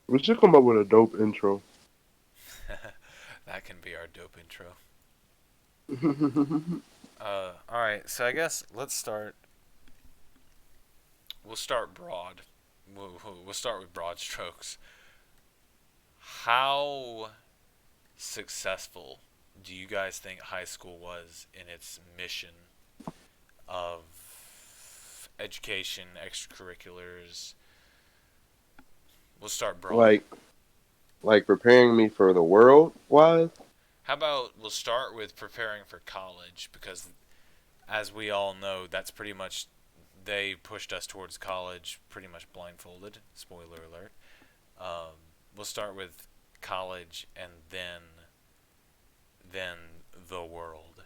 We should come up with a dope intro. That can be our dope intro. All right. So I guess let's start. We'll start broad. We'll start with broad strokes. How successful do you guys think high school was in its mission of education, extracurriculars? We'll start broad. like, like preparing me for the world wise. How about we'll start with preparing for college because, as we all know, that's pretty much they pushed us towards college pretty much blindfolded. Spoiler alert. Um, we'll start with college and then the world.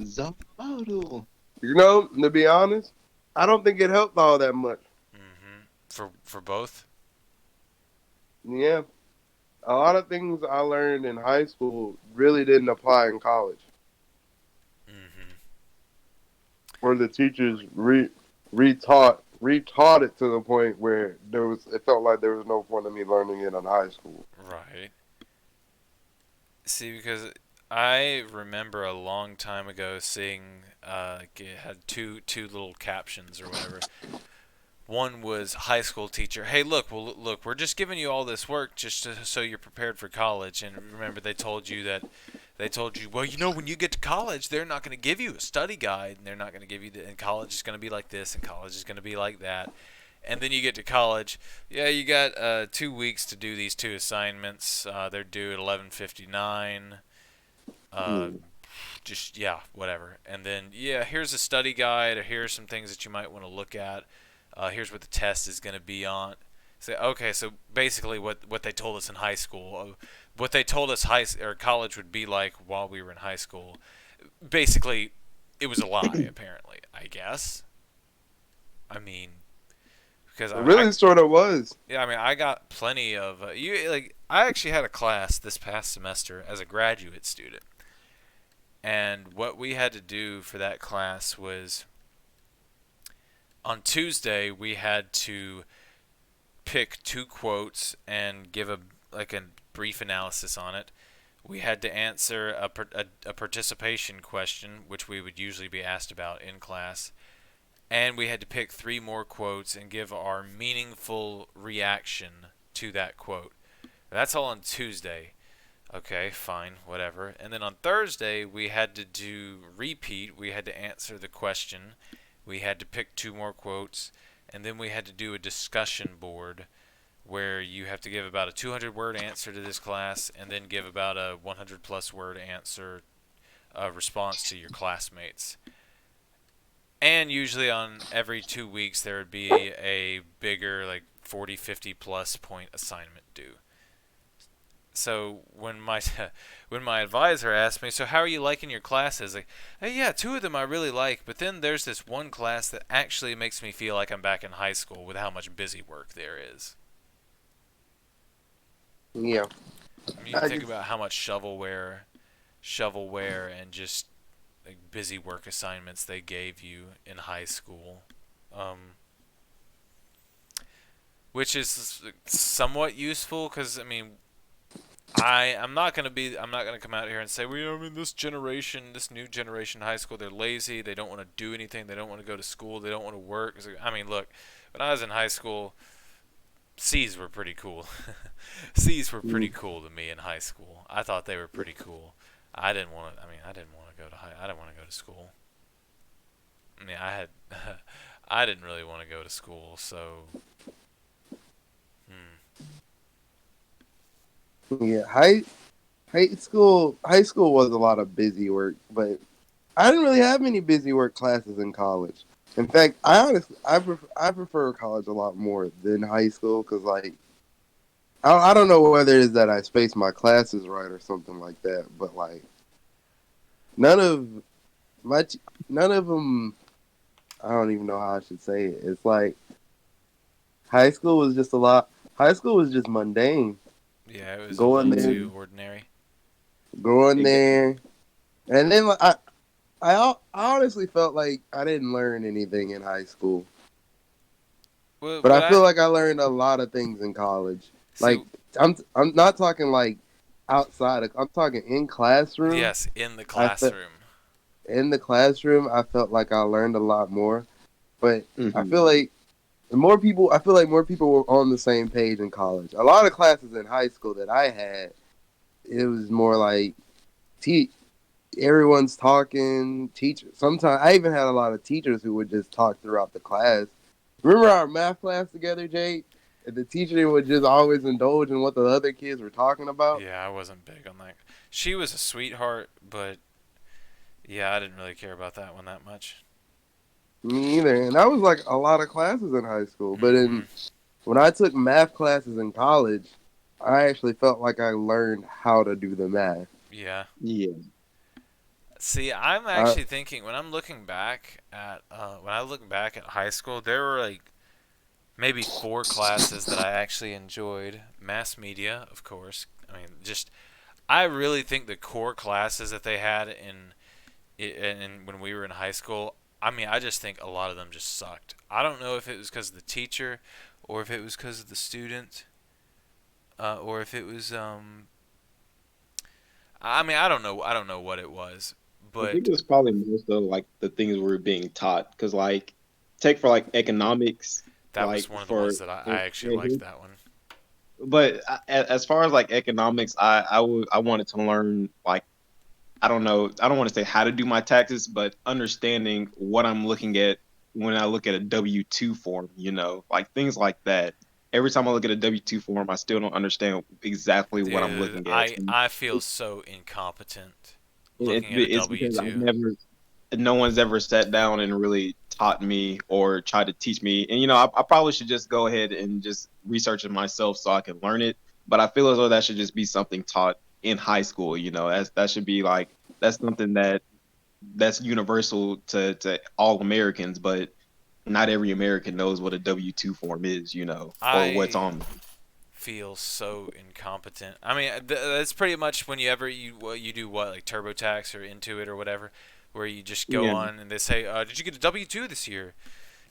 Zapado. To be honest, I don't think it helped all that much. For both. Yeah, a lot of things I learned in high school really didn't apply in college, Mm-hmm. or the teachers retaught it to the point where it felt like there was no point in me learning it in high school. Right. See, because I remember a long time ago seeing it had two little captions or whatever. One was high school teacher. Hey, look, we're just giving you all this work so you're prepared for college. And remember, they told you, well, when you get to college, they're not going to give you a study guide, and they're not going to give you and college is going to be like this, and college is going to be like that. And then you get to college, yeah, you got 2 weeks to do these two assignments. They're due at 11:59. Uh, Hmm. just yeah, whatever. And then yeah, here's a study guide, or here's some things that you might want to look at. Here's what the test is going to be on. So okay, so basically what they told us in high school, what they told us high or college would be like while we were in high school, basically it was a lie. Apparently, I guess. I mean, because It really sort of was. yeah, I mean, I got plenty of you like. I actually had a class this past semester as a graduate student, and what we had to do for that class was on Tuesday we had to pick two quotes and give a brief analysis on it. We had to answer a participation question, which we would usually be asked about in class, and we had to pick three more quotes and give our meaningful reaction to that quote. That's all on Tuesday. Okay, fine, whatever. And then on Thursday, we had to do repeat. We had to answer the question. We had to pick two more quotes. And then we had to do a discussion board where you have to give about a 200 word answer to this class and then give about a 100 plus word answer response to your classmates. And usually on every 2 weeks, there would be a bigger, like 40, 50 plus point assignment due. So when my when my advisor asked me, so how are you liking your classes? Like, hey, yeah, two of them I really like, but then there's this one class that actually makes me feel like I'm back in high school with how much busy work there is. Yeah, I mean, you I think just about how much shovelware, and just like busy work assignments they gave you in high school, um, which is somewhat useful because I mean I'm not gonna come out here and say we I mean this new generation high school they're lazy, they don't want to do anything, they don't want to go to school, they don't want to work. I mean look, when I was in high school, C's were pretty cool. C's were pretty mm, cool to me in high school. I thought they were pretty cool. I didn't want to go to I didn't want to go to school. I mean I had I didn't really want to go to school, so hmm. yeah. High school was a lot of busy work, but I didn't really have any busy work classes in college. In fact, I prefer college a lot more than high school because I don't know whether it is that I space my classes right or something like that, but like none of my none of them. I don't even know how I should say it. It's like high school was just a lot. High school was just mundane. Yeah, it was a Going little there, too ordinary. going there, and then like, I honestly felt like I didn't learn anything in high school. But what I feel I like I learned a lot of things in college. see. Like I'm not talking like outside. I'm talking in classroom. Yes, in the I felt classroom. in the classroom. I felt like I learned a lot more. But I Hmm. feel like more people. I feel like more people were on the same page in college. A lot of classes in high school that I had, it was more like te- everyone's talking. Teacher. Sometimes I even had a lot of teachers who would just talk throughout the class. Remember our math class together, Jake? And the teacher would just always indulge in what the other kids were talking about. Yeah, I wasn't big on that. She was a sweetheart, but yeah, I didn't really care about that one that much. Me either. And that was like a lot of classes in high school. But Hmm. when I took math classes in college, I actually felt like I learned how to do the math. Yeah. Yeah. See, I'm I, actually thinking when I'm looking back at when I look back at high school, there were like maybe four classes that I actually enjoyed. Mass media, of course. I mean, just I really think the core classes that they had in when we were in high school. I mean, I just think a lot of them just sucked. I don't know if it was because of the teacher, or if it was because of the student, or if it was I mean, I don't know. I don't know what it was, I think but it was probably most of like the things we were being taught. Because like, take for like economics, that was like one of the for, ones that I actually liked that one. but as far as like economics, I wanted to learn like I don't know, I don't want to say how to do my taxes, but understanding what I'm looking at when I look at a W-2 form, like things like that. Every time I look at a W-2 form, I still don't understand exactly what I'm Dude, looking at. I feel so incompetent It's looking at a it's W because two. no one's ever sat down and really taught me or tried to teach me. And I probably should just go ahead and just research it myself so I can learn it. But I feel as though that should just be something taught in high school. That should be like that's something that's universal to all Americans, but not every American knows what a W-2 form is, or what's I on them. feel so incompetent. I mean, that's pretty much when you do what like TurboTax or Intuit or whatever, where you just go Yeah, on and they say, "Did you get a W two this year?"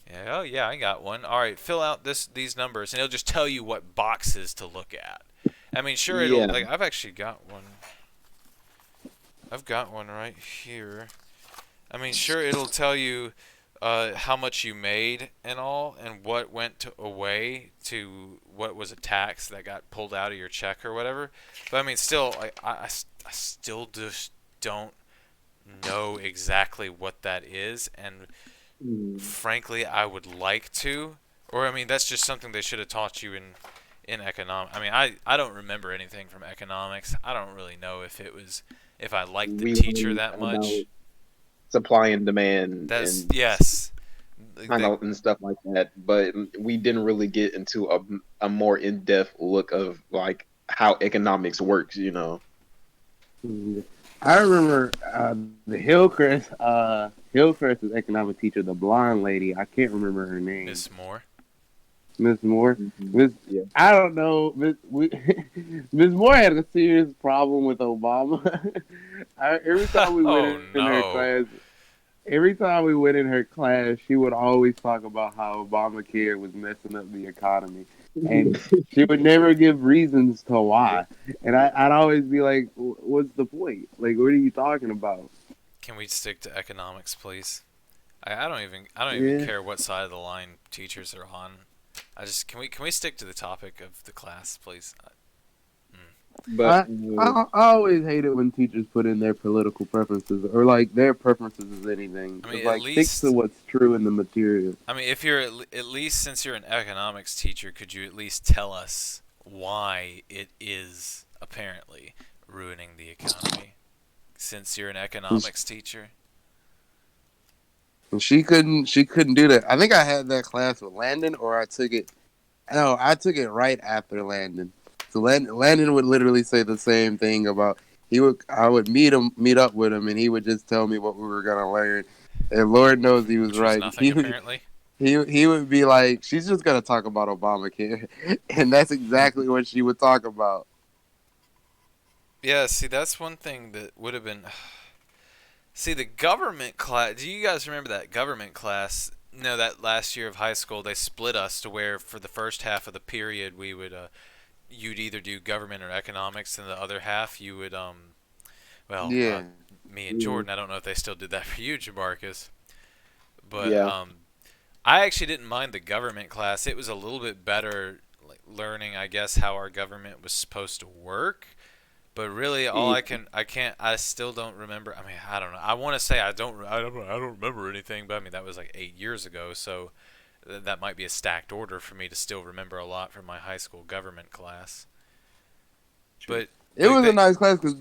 Yeah, oh yeah, I got one. All right, fill out these numbers, and it'll just tell you what boxes to look at. I mean, sure, it'll yeah. like I've actually got one. I've got one right here. I mean, sure, it'll tell you how much you made and all, and what went away to what was a tax that got pulled out of your check or whatever. But I mean, still, I still just don't know exactly what that is, and Mm. frankly, I would like to. Or I mean, that's just something they should have taught you in economics. I mean, I don't remember anything from economics. I don't really know if I liked the We teacher learned that about much. supply and demand That's and yes. kind They, of and stuff like that, but we didn't really get into a more in-depth look of like how economics works. Mm, I remember the Hillcrest's economic teacher, the blonde lady. I can't remember her name. Miss Moore. Miss Moore. Mhm. Miss, Yeah. I don't know. Miss Moore had a serious problem with Obama. Every time we went Oh in her no. class, every time we went in her class, she would always talk about how Obamacare was messing up the economy, and she would never give reasons to why. And I'd always be like, "What's the point? Like, what are you talking about?" Can we stick to economics, please? I don't even Yeah. care what side of the line teachers are on. I just can we stick to the topic of the class, please? But I, I always hate it when teachers put in their political preferences or like their preferences as anything. I It's mean, at like stick to least what's true in the material. I mean, if you're at least since you're an economics teacher, could you at least tell us why it is apparently ruining the economy? Since you're an economics teacher. And she couldn't do that. I think I had that class with Landon, or I took it. No, I took it right after Landon. So Landon would literally say the same thing about I would meet up with him, and he would just tell me what we were gonna learn. And Lord knows he was Which was right. nothing apparently. He would be like, she's just gonna talk about Obamacare, and that's exactly what she would talk about. Yeah, see, that's one thing that would have been. See, the government class. Do you guys remember that government class? No, that last year of high school, they split us to where for the first half of the period we would you'd either do government or economics, and the other half you would well, Yeah. me and Mhm. Jordan. I don't know if they still did that for you, Jamarcus, but Yeah. I actually didn't mind the government class. It was a little bit better, like learning, I guess, how our government was supposed to work. But really, all Yeah. I still don't remember. I mean, I don't know. I want to say I don't remember anything, but I mean that was like 8 years ago, so that might be a stacked order for me to still remember a lot from my high school government class. But It like was a they, nice class because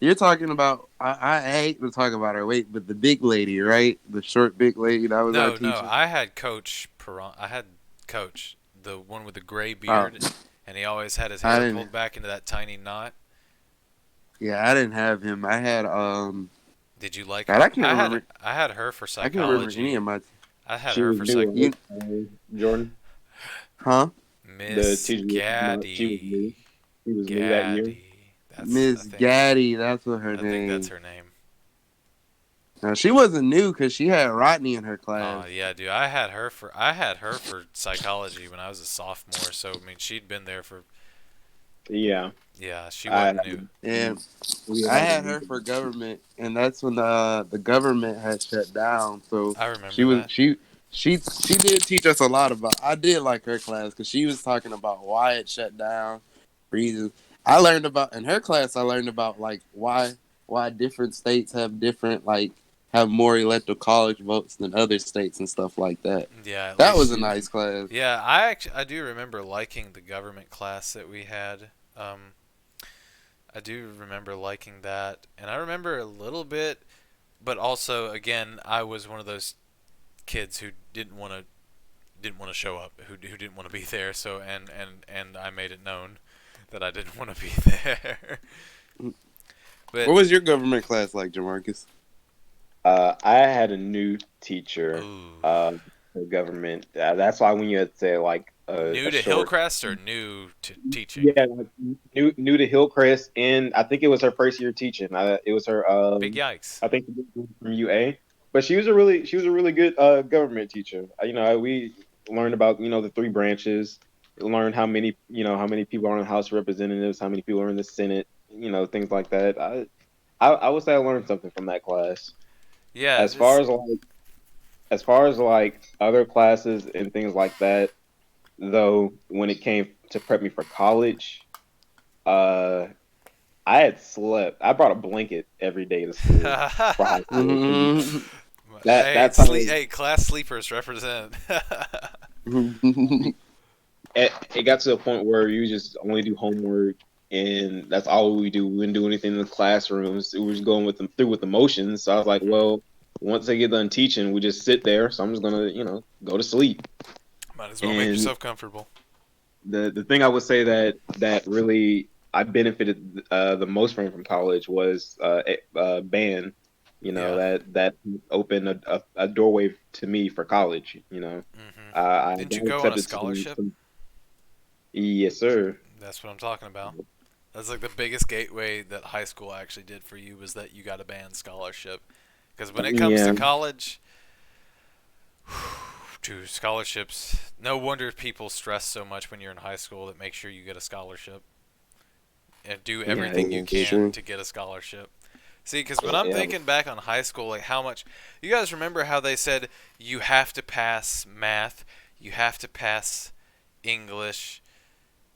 you're talking about. I hate to talk about her weight, but the big lady, right? The short big lady that was our no, teacher. I had I had Coach, the one with the gray Oh, beard, and he always had his I hair didn't. pulled back into that tiny knot. Yeah, I didn't have him. I had Did you like God, her? I had her for I can't remember any psychology. of my. I had She her was for new, psych. right? You, Jordan, huh? the Miss teacher you were talking about, she was Gaddy. new. She was new that year. Gaddy. Miss Gaddy, that's what her I think that's name. her name. Now she wasn't new because she had Rodney in her class. Oh yeah, dude. I had her for psychology when I was a sophomore. So I mean, she'd been there for Yeah. yeah. She I, wasn't new. And we I had had her for government, and that's when the government had shut down. So I she remember was that. she did teach us a lot about. I did like her class because she was talking about why it shut down, reasons. I learned about in her class. I learned about like why different states have different like have more electoral college votes than other states and stuff like that. Yeah, at That was least. a nice class. Yeah, I do remember liking the government class that we had. I do remember liking that, and I remember a little bit, but also again, I was one of those kids who didn't want to show up, who didn't want to be there. So and I made it known that I didn't want to be there. But What was your government class like, Jamarcus? I had a new teacher ooh, for government. That's why when you had say like new a to short, Hillcrest or new to teaching? yeah, like, new to Hillcrest, and I think it was her first year teaching. It was her, Big yikes. I think from UA, but she was a really good government teacher. We learned about the three branches, learned how many people are in the House of Representatives, how many people are in the Senate, things like that. I would say I learned something from that class. Yeah, As far this. as like other classes and things like that, though, when it came to prep me for college, uh, I had slept. I brought a blanket every day to school for high school. Mhm. Hey, That's how Hey, class sleepers represent. it got to a point where you just only do homework and that's all we do. We didn't do anything in the classrooms. We were just going with them through with emotions. So I was like, well, once I get done teaching, we just sit there. So I'm just gonna, go to sleep. Might as well make And yourself comfortable. the thing I would say that really I benefited the most from college was band. Yeah. That opened a doorway to me for college. I Didn't you got go on a accepted to scholarship? yes, sir. That's what I'm talking about. That's like the biggest gateway that high school actually did for you was that you got a band scholarship. Because when it comes to Yeah, college, to scholarships, no wonder people stress so much when you're in high school that make sure you get a scholarship and do yeah, everything you That's can true. to get a scholarship. See, because when I'm yeah. thinking back on high school, like how much you guys remember how they said you have to pass math, you have to pass English,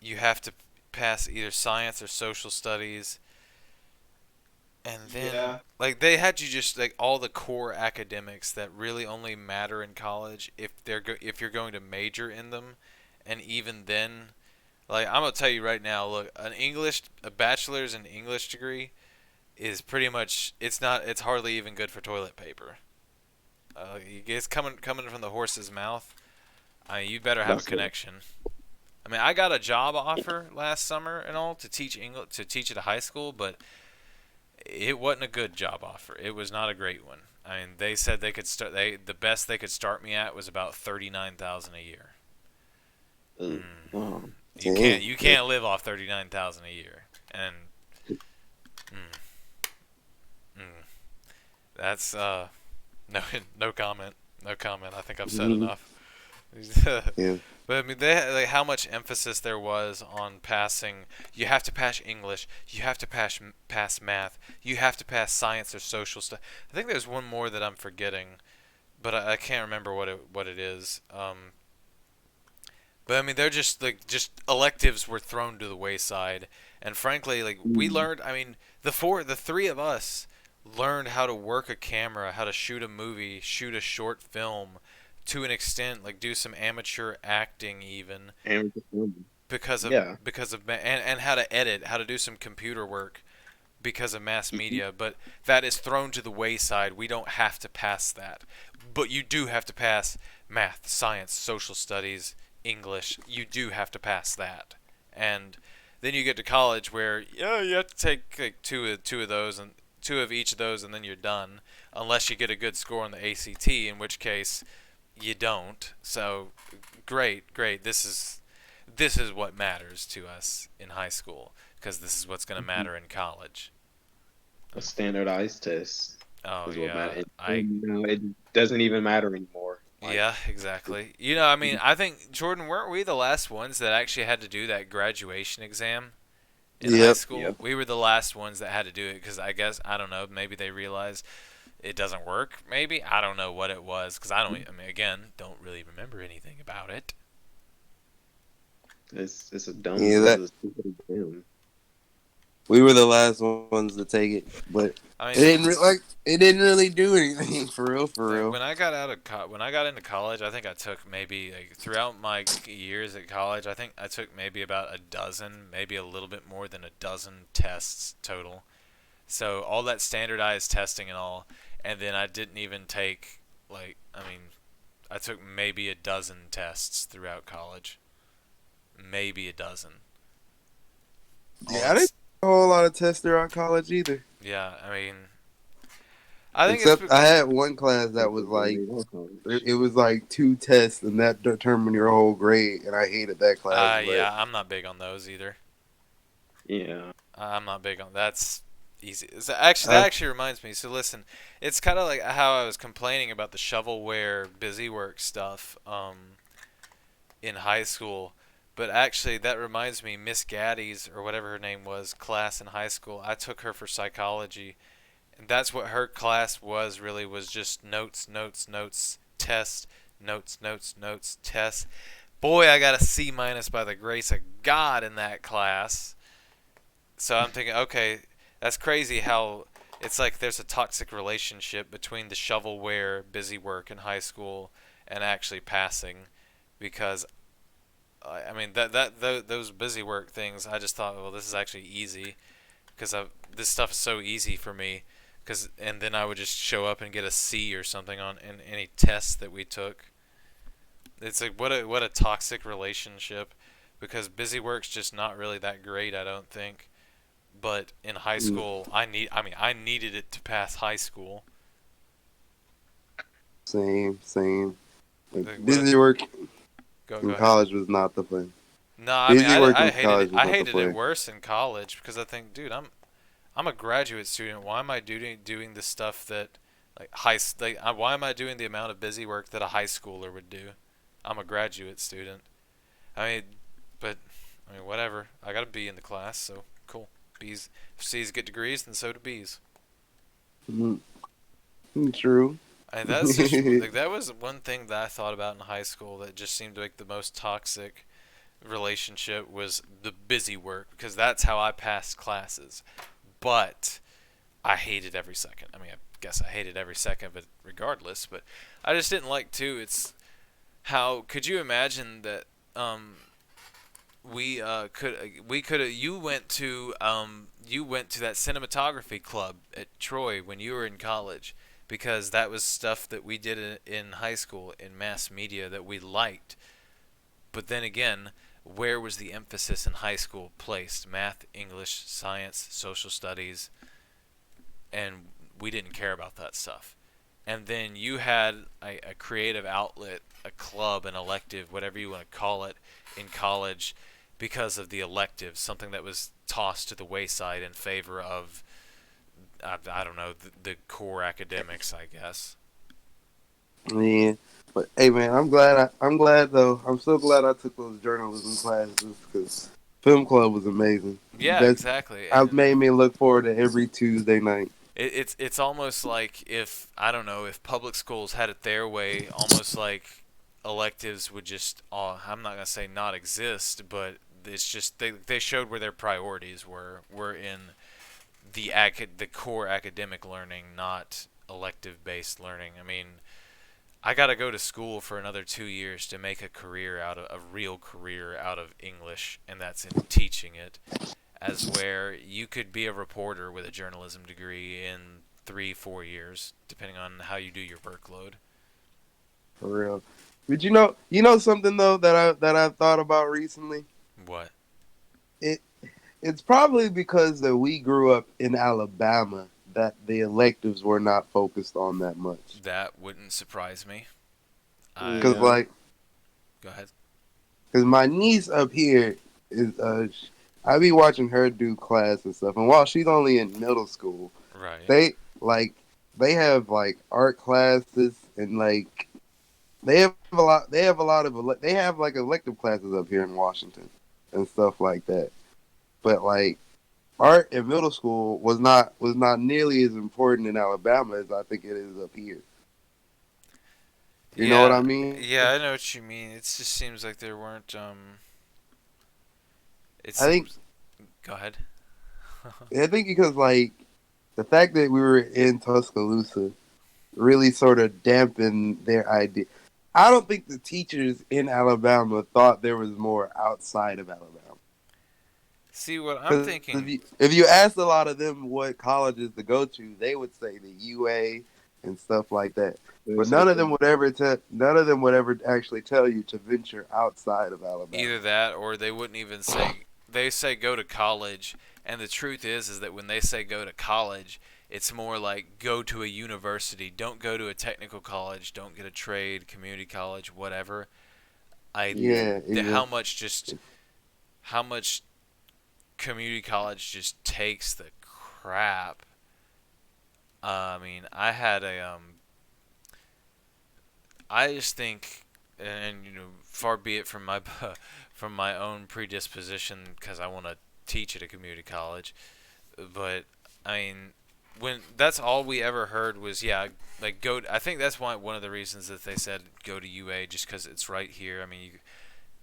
you have to pass either science or social studies, and then Yeah. like they had you just like all the core academics that really only matter in college if you're going to major in them, and even then, like I'm gonna tell you right now, look, a bachelor's in English degree is pretty much it's hardly even good for toilet paper. It's coming from the horse's mouth. I mean, you better have a That's it. connection. I mean, I got a job offer last summer and all to teach English to teach at a high school, but it wasn't a good job offer. It was not a great one. I mean, they said they could start. The best they could start me at was about 39,000 a year. Mm. Oh, Damn. You can't live off 39,000 a year, and mm, mm, that's no no comment. No comment. I think I've said Mhm. enough. Yeah. But I mean, like how much emphasis there was on passing. You have to pass English. You have to pass math. You have to pass science or social stuff. I think there's one more that I'm forgetting, but I can't remember what it is. But I mean, they're just electives were thrown to the wayside, and frankly, like we Mm. learned. I mean, the three of us learned how to work a camera, how to shoot a movie, shoot a short film, to an extent, like do some amateur acting even And yeah. and how to edit, how to do some computer work because of mass media. But that is thrown to the wayside. We don't have to pass that, but you do have to pass math, science, social studies, English. You do have to pass that, and then you get to college where yeah, you have to take like two of those and two of each of those, and then you're done, unless you get a good score on the ACT, in which case you don't. So great. This is what matters to us in high school because this is what's going to matter in college. A standardized test Oh is what yeah, matters. I And now it doesn't even matter anymore. Like, yeah, exactly. I mean, I think Jordan, weren't we the last ones that actually had to do that graduation exam in high Yep. school? yep. We were the last ones that had to do it because I guess I don't know, maybe they realized it doesn't work. Maybe I don't know what it was because I don't. I mean, again, don't really remember anything about it. It's a dumb. Yeah, It's that a stupid exam. we were the last ones to take it, but I it mean, it didn't really do anything for real, for like real. when I got when I got into college, I think I took maybe like throughout my years at college, I think I took maybe about a dozen, maybe a little bit more than a dozen tests total. So all that standardized testing and all, and then I didn't even take like I mean, I took maybe a dozen tests throughout college, maybe a dozen. All Yeah, I didn't that's do a whole lot of tests throughout college either. yeah. I mean, I think it's Except I had one class that was like it was like two tests, and that determined your whole grade, and I hated that class. But yeah. I'm not big on those either. Yeah. I'm not big on that's easy. Actually, I that actually reminds me. So listen, it's kind of like how I was complaining about the shovelware busy work stuff in high school, but actually that reminds me, Miss Gaddy's or whatever her name was class in high school. I took her for psychology, and that's what her class was really was just notes, tests, notes, tests. Boy, I got a C minus by the grace of God in that class. So I'm thinking, okay, that's crazy how it's like there's a toxic relationship between the shovelware busy work in high school and actually passing because I mean those busy work things I just thought well this is actually easy because this stuff is so easy for me cuz and then I would just show up and get a C or something on in any test that we took. It's like what a toxic relationship because busy work's just not really that great I don't think. But in high school, I needed it to pass high school. same. Like, Like, busy work go in ahead. college was not the fun. No, I mean Busy work I in hated it. college was I not the hated it play. worse in college because I think, dude, I'm a graduate student. Why am I doing the stuff that why am I doing the amount of busy work that a high schooler would do? I'm a graduate student. I mean, but I mean whatever. I got a B in the class, so cool. B's if C's get degrees, then so do B's. Mm, true. And that's just like that was one thing that I thought about in high school that just seemed like the most toxic relationship was the busy work because that's how I passed classes. But I hated every second. I mean, I guess I hated every second of it regardless, but I just didn't like too. It's how could you imagine that we could you went to that cinematography club at Troy when you were in college because that was stuff that we did in high school in mass media that we liked. But then again, where was the emphasis in high school placed? Math, English, science, social studies, and we didn't care about that stuff. And then you had a creative outlet, a club, an elective, whatever you want to call it, in college because of the elective, something that was tossed to the wayside in favor of, I don't know, the core academics, I guess. Yeah, but hey, man, I'm glad though. I'm so glad I took those journalism classes because film club was amazing. Yeah, That's exactly. I've And made me look forward to every Tuesday night. it's almost like if I don't know if public schools had it their way, almost like electives would just I'm not gonna say not exist, but it's just they showed where their priorities were in the core academic learning, not elective based learning. I mean, I got to go to school for another 2 years to make a real career out of English, and that's in teaching it. As where you could be a reporter with a journalism degree in 3 4 years, depending on how you do your workload. For real. But you know something though that I've thought about recently. What? It it's probably because that we grew up in Alabama that the electives were not focused on that much. That wouldn't surprise me. I Because Yeah. like, Go ahead. because my niece up here is I be watching her do class and stuff, and while she's only in middle school, Right. they like they have like art classes and like they have like elective classes up here in Washington and stuff like that. But like art in middle school was not nearly as important in Alabama as I think it is up here. You know what I Yeah. mean? Yeah, I know what you mean. It just seems like there weren't. It I think seems. Go ahead. I think because like the fact that we were in Tuscaloosa really sort of dampened their idea. I don't think the teachers in Alabama thought there was more outside of Alabama. See what I'm 'Cause thinking. if you asked a lot of them what colleges to go to, they would say the UA and stuff like that. But none of them would ever actually tell you to venture outside of Alabama. Either that, or they wouldn't even say. They say go to college, and the truth is that when they say go to college, it's more like go to a university. Don't go to a technical college. Don't get a trade, community college, whatever. I Yeah. Yeah, how exactly. much just how much community college just takes the crap. I mean, I just think, and far be it from my from my own predisposition because I want to teach at a community college, but I mean, when that's all we ever heard was yeah, like go. I think that's why one of the reasons that they said go to UA just because it's right here. I mean,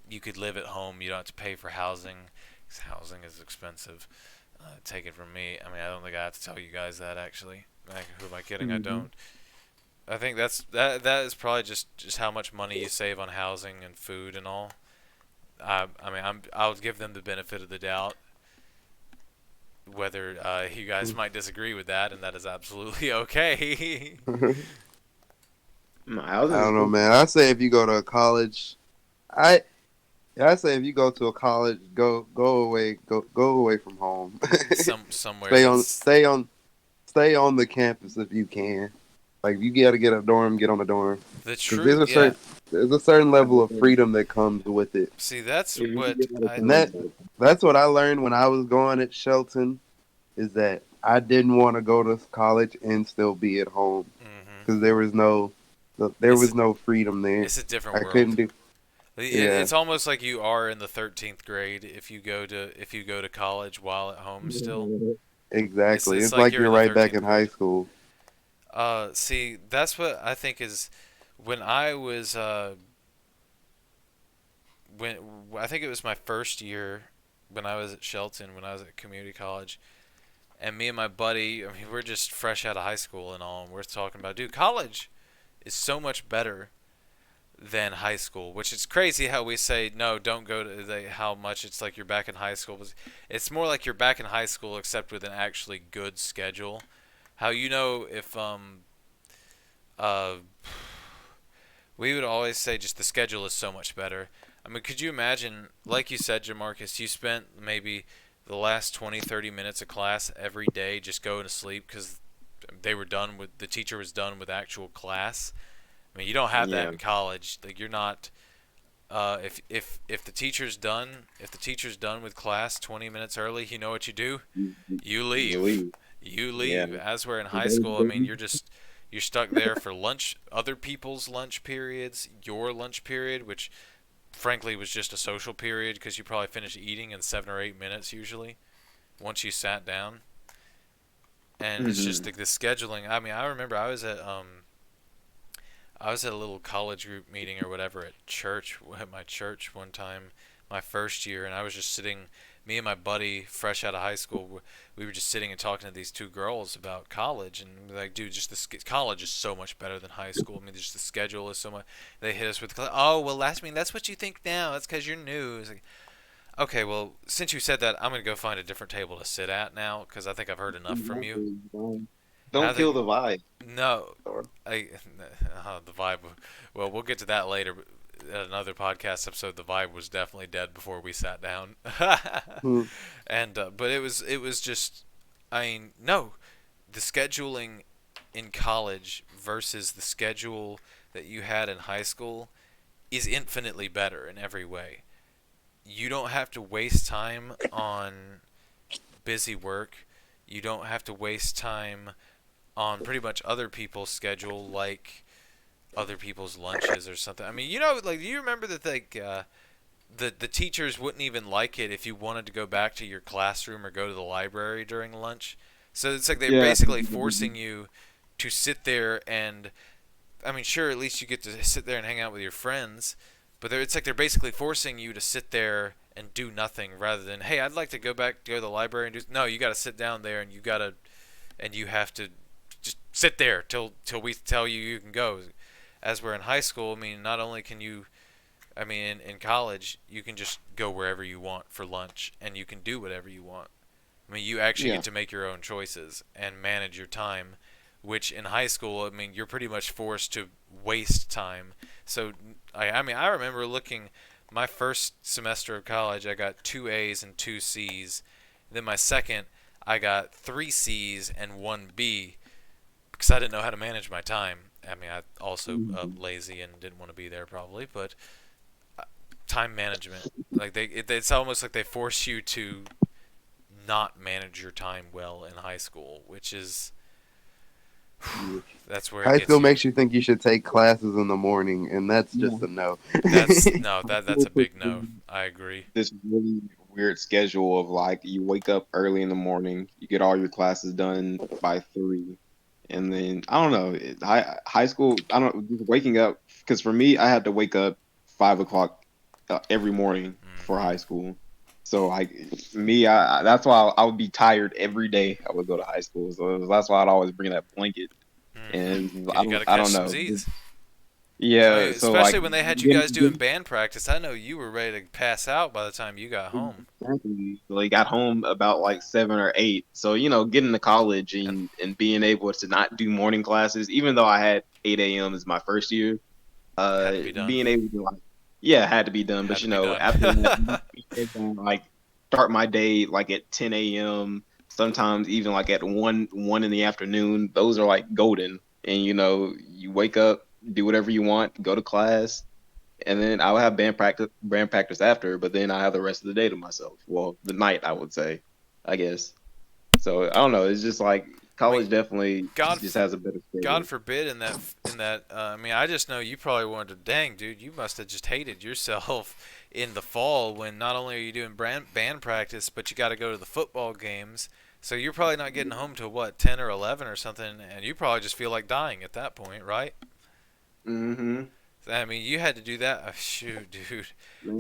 you could live at home. You don't have to pay for housing. 'Cause housing is expensive. Take it from me. I mean, I don't think I have to tell you guys that actually. Like, who am I kidding? I Mhm. don't. I think that is probably just how much money you save on housing and food and all. I mean, I'll give them the benefit of the doubt. Whether you guys might disagree with that, and that is absolutely okay. My I housing is don't know, good. man. I say if you go to a college, I I say if you go to a college, go away from home. Somewhere stay on that's stay on stay on the campus if you can. Like if you got to get a dorm, get on a dorm. the Because truth. Yeah. there's a certain level of If freedom that comes with it, See, that's you can what get out of I. and town, that's what I learned when I was going at Shelton. Is that I didn't want to go to college and still be at home Hmm. because there It's was no freedom there. it's a different I couldn't world. do. Yeah, It's almost like you are in the 13th grade if you go to college while at home still. exactly. It's It's like like you're you're in the right back 13th in high grade. school. See, that's what I think is when I was when I think it was my first year when I was at Shelton when I was at community college, and me and my buddy, I mean, we're just fresh out of high school and all, and we're talking about, dude, college is so much better than high school, which is crazy how we say no, don't go to how much it's like you're back in high school. But it's more like you're back in high school except with an actually good schedule. How if uh we would always say just the schedule is so much better. I mean, could you imagine, like you said, Jamarcus, you spent maybe the last 20, 30 minutes of class every day just going to sleep because the teacher was done with actual class. I mean, you don't have that yeah. in college. Like, you're not. If the teacher's done with class 20 minutes early, you know what you do? You You you leave. leave. You Yeah. leave. As we're in high They- school, I mean, they- You're stuck there for lunch, other people's lunch periods, your lunch period, which frankly was just a social period because you probably finished eating in 7 or 8 minutes usually once you sat down. And it's just Hmm. the scheduling. I mean, I remember I was at a little college group meeting or whatever at church, at my church one time, my first year, and I was just sitting, me and my buddy, fresh out of high school, we were just sitting and talking to these two girls about college, and we're like, dude, just college is so much better than high school. I mean, just the schedule is so much. They hit us with, oh, well, I mean, that's what you think now. That's because you're new. It's like, okay, well, since you said that, I'm gonna go find a different table to sit at now because I think I've heard enough from you. Exactly. And I Don't kill think the vibe. no, I the vibe. Well, we'll get to that later. But at another podcast episode, the vibe was definitely dead before we sat down. Hmm. And but it was just, I mean, no, the scheduling in college versus the schedule that you had in high school is infinitely better in every way. You don't have to waste time on busy work. You don't have to waste time on pretty much other people's schedule, like other people's lunches or something. I mean, like, do you remember that the teachers wouldn't even like it if you wanted to go back to your classroom or go to the library during lunch? So it's like they're Yeah. basically forcing you to sit there and, I mean, sure, at least you get to sit there and hang out with your friends, but it's like they're basically forcing you to sit there and do nothing rather than, hey, I'd like to go to the library and do. No, you got to sit down there and you have to just sit there till we tell you you can go. As we're in high school, I mean, not only can you, I mean, in college, you can just go wherever you want for lunch and you can do whatever you want. I mean, you actually Yeah. get to make your own choices and manage your time, which in high school, I mean, you're pretty much forced to waste time. So, I mean, I remember looking my first semester of college, I got 2 A's and 2 C's. Then my second, I got 3 C's and 1 B because I didn't know how to manage my time. I mean, I also Mhm. lazy and didn't want to be there probably, but uh, time management, like it's almost like they force you to not manage your time well in high school, which is Yeah. that's where it High gets school you. makes you think you should take classes in the morning, and that's Yeah. just a no. That's no, that's School a puts big you no. in I agree. this really weird schedule of like you wake up early in the morning, you get all your classes done by 3, and then I don't know, high school. I don't just waking up because for me, I had to wake up 5 o'clock every morning for high Hmm. school. So like me, that's why I would be tired every day. I would go to high school, so that's why I'd always bring that blanket. Hmm. And Cause you got to I catch don't some know. Z's. I mean, Yeah, so like especially when they had you getting, guys doing band practice. I know you were ready to pass out by the time you got home. exactly. So he got home about like 7 or 8. So getting to college And and being able to not do morning classes, even though I had 8 a.m. as my first year, had to be done. being able to like, yeah, it had to be done. Had But to be done. after that, being able to, like start my day like at 10 a.m. Sometimes even like at one in the afternoon. Those are like golden. And you wake up, do whatever you want, go to class, and then I'll have band practice after, but then I have the rest of the day to myself. Well, the night I would say, I guess. So I don't know. It's just like I mean, college definitely God, just has a better God schedule. forbid in that. I mean, I just know you probably wanted to. Dang, dude, you must have just hated yourself in the fall when not only are you doing band practice, but you got to go to the football games. So you're probably not getting home till what 10 or 11 or something, and you probably just feel like dying at that point, right? Mm-hmm. I mean, you had to do that. Oh, shoot, dude.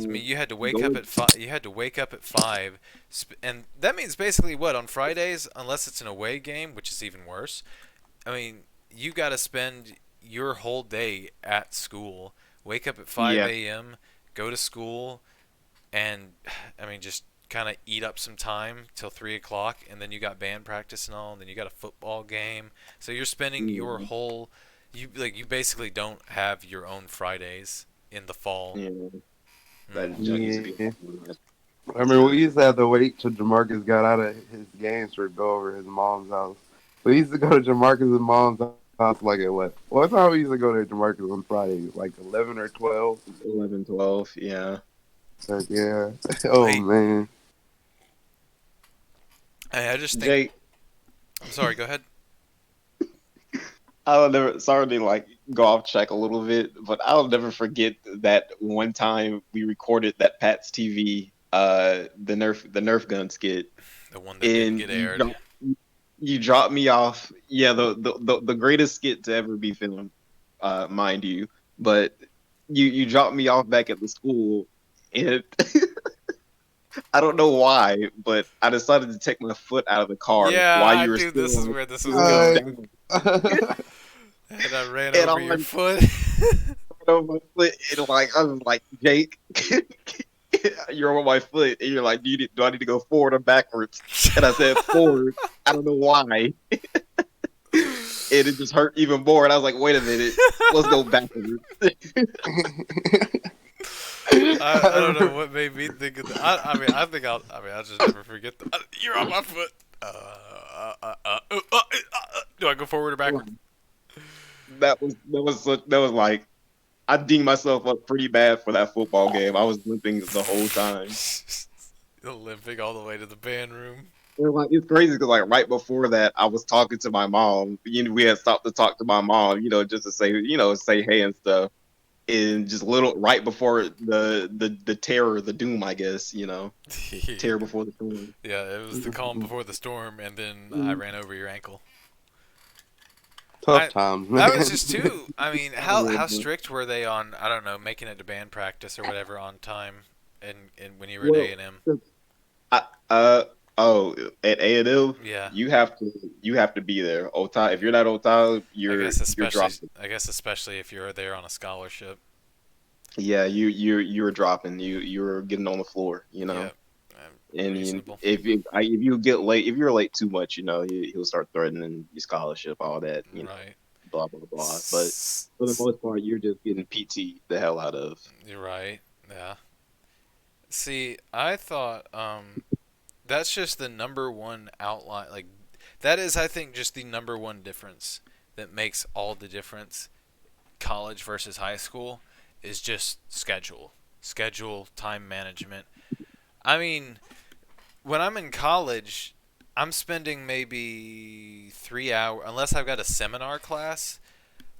I mean, you had to wake up Go. at 5. You had to wake up at 5, and that means basically what on Fridays, unless it's an away game, which is even worse. I mean, you got to spend your whole day at school. Wake up at Yeah. 5 a.m., go to school, and I mean, just kind of eat up some time till 3 o'clock, and then you got band practice and all, and then you got a football game. So you're spending your Yeah. whole you basically don't have your own Fridays in the fall. Yeah. That Hmm. junk used to be. Yeah. I mean, we used to have to wait till Jamarcus got out of his games for go over his mom's house. We used to go to Jamarcus's mom's house like at what time we used to go to Jamarcus on Friday? Like 11 or 12? 11, 12. Yeah. Like, yeah. Oh, Hey, man. I just think. Jake, I'm sorry. Go ahead. I'll never. Sorry to like go off track a little bit, but I'll never forget that one time we recorded that Pat's TV, the Nerf gun skit, The one that didn't and get aired. you dropped me off. Yeah, the greatest skit to ever be filmed, mind you. But you dropped me off back at the school, and I don't know why, but I decided to take my foot out of the car Yeah, while I you were knew this is still where this was slowing going. Uh, down, And I ran and over I'm your like, foot. on my foot, and like I was like, Jake, you're on my foot, and you're like, do I need to go forward or backwards? And I said forward. I don't know why, and it just hurt even more. And I was like, wait a minute, let's go backwards. I don't know what made me think of that. I mean, I'll just never forget that. You're on my foot. Do I go forward or backward? That was like I dinged myself up pretty bad for that football game. I was limping the whole time. Limping all the way to the band room. And like it's crazy because like right before that, I was talking to my mom. We had stopped to talk to my mom, just to say, say hey and stuff. And just little right before the terror, the doom, I guess, terror before the storm. Yeah, it was the calm before the storm, and then I ran over your ankle. Tough times, man. That was just too. I mean, how strict were they on, I don't know, making it to band practice or whatever on time, and when you were at Well, A&M? I, oh, at A&M, Yeah, you have to be there. OTA, if you're not OTA, you're dropping. I guess especially if you're there on a scholarship. Yeah, you're dropping. You're getting on the floor. Yeah, And reasonable. if you're late too much, he'll start threatening your scholarship, all that, Right. blah blah blah. But for the most part, you're just getting PT the hell out of. You're right. Yeah. See, I thought that's just the number one outline. Like, that is, I think, just the number one difference that makes all the difference. College versus high school is just schedule, time management. I mean, when I'm in college, I'm spending maybe 3 hours, unless I've got a seminar class.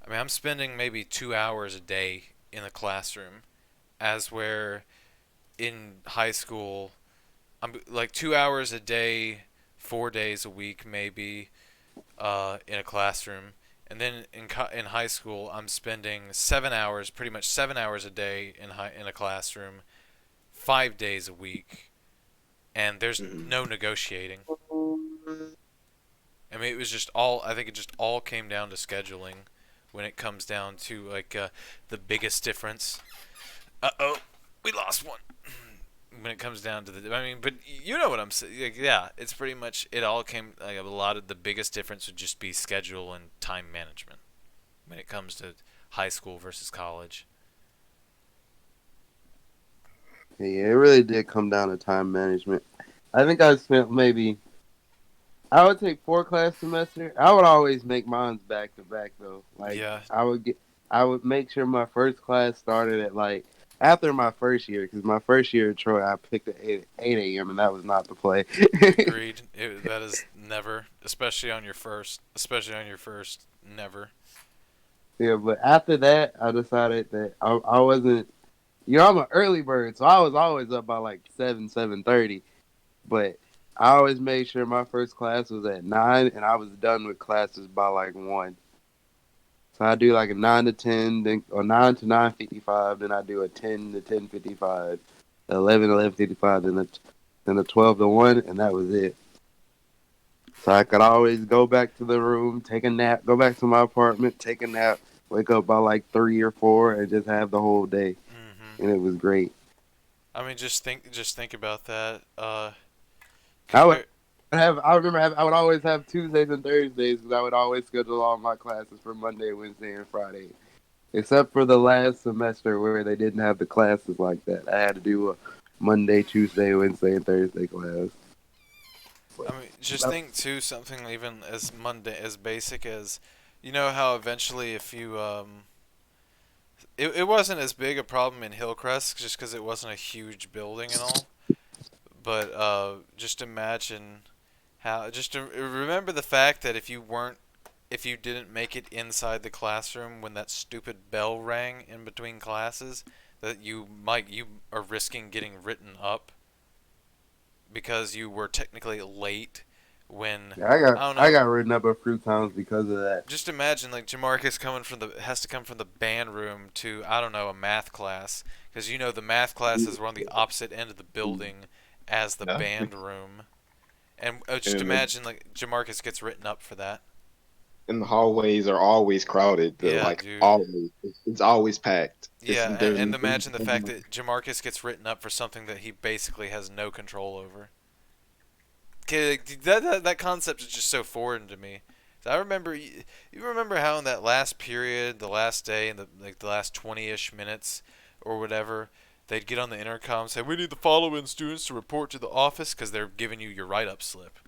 I mean, I'm spending maybe 2 hours a day in the classroom, as where in high school, I'm like 2 hours a day, 4 days a week, maybe, in a classroom. And then in high school, I'm spending 7 hours, pretty much 7 hours a day in a classroom, 5 days a week, and there's Mhm. no negotiating. I mean, it was just all. I think it just all came down to scheduling, when it comes down to like the biggest difference. Oh, we lost one. When it comes down to I mean, but you know what I'm saying? Like, yeah, it's pretty much it all came. Like, a lot of the biggest difference would just be schedule and time management when it comes to high school versus college. Yeah, it really did come down to time management. I think I spent maybe I would take 4 class semester. I would always make mine back to back though. Like Yeah, I would make sure my first class started at like after my first year because my first year at Troy I picked at 8 a.m. and that was not the play. agreed. That is never, especially on your first, never. Yeah, but after that I decided that I wasn't. I'm an early bird, so I was always up by like 7:30. But I always made sure my first class was at 9, and I was done with classes by like 1. So I do like a 9 to 10, then or 9 to 9:55. Then I do a 10 to 10:55, 11 to 11:55, then a 12 to 1, and that was it. So I could always go back to the room, take a nap, go back to my apartment, take a nap, wake up by like 3 or 4, and just have the whole day, Hmm. and it was great. I mean, just think about that. I would Compare. I would always have Tuesdays and Thursdays because I would always schedule all my classes for Monday, Wednesday, and Friday. Except for the last semester where they didn't have the classes like that. I had to do a Monday, Tuesday, Wednesday, and Thursday class. I mean, just think too, something even as as basic as, you know how eventually if you it wasn't as big a problem in Hillcrest just because it wasn't a huge building and all. But just imagine how. Just to remember the fact that if you weren't if you didn't make it inside the classroom when that stupid bell rang in between classes, that you are risking getting written up because you were technically late when Yeah, I don't I know. got written up a few times because of that. Just imagine like Jamarcus has to come from the band room to I don't know a math class because you know the math classes were on the opposite end of the building as the Yeah. band room, and just And the, imagine like Jamarcus gets written up for that. and the hallways are always crowded. They're Yeah, like dude. always, it's always packed. Yeah, There's and imagine the fact that Jamarcus gets written up for something that he basically has no control over. 'Kay, like, that concept is just so foreign to me. So I remember you remember how in that last period, the last day, in the last 20-ish minutes or whatever, they'd get on the intercom and say, "We need the following students to report to the office," because they're giving you your write-up slip.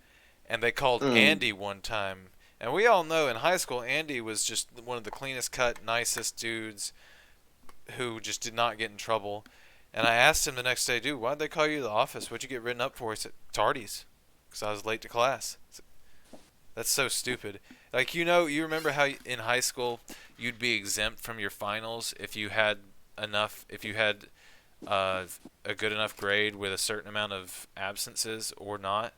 And they called Mm. Andy one time, and we all know in high school Andy was just one of the cleanest cut, nicest dudes who just did not get in trouble. And I asked him the next day, "Dude, why'd they call you to the office? What'd you get written up for?" He said, "Tardies, because I was late to class." That's so stupid. Like, you remember how in high school you'd be exempt from your finals if you had uh, a good enough grade with a certain amount of absences or not.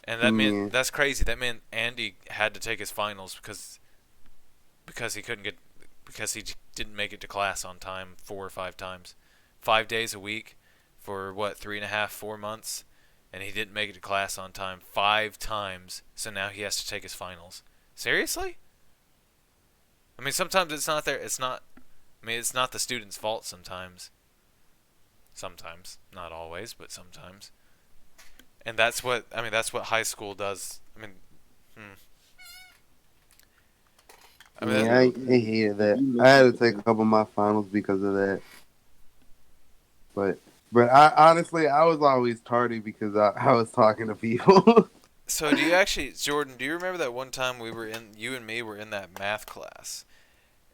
And that Yeah. meant that's crazy. That meant Andy had to take his finals because he couldn't get because didn't make it to class on time 4 or 5 times, 5 days a week for what 3.5, 4 months, and he didn't make it to class on time 5 times. So now he has to take his finals. Seriously? I mean, sometimes it's not there. It's not. I mean, it's not the student's fault. Sometimes, not always, but sometimes. And that's what I mean. That's what high school does. I mean, hmm. I mean, Yeah, I hated that. I had to take a couple of my finals because of that. But I honestly I was always tardy because I was talking to people. so do you actually, Jordan? Do you remember that one time you and me were in that math class,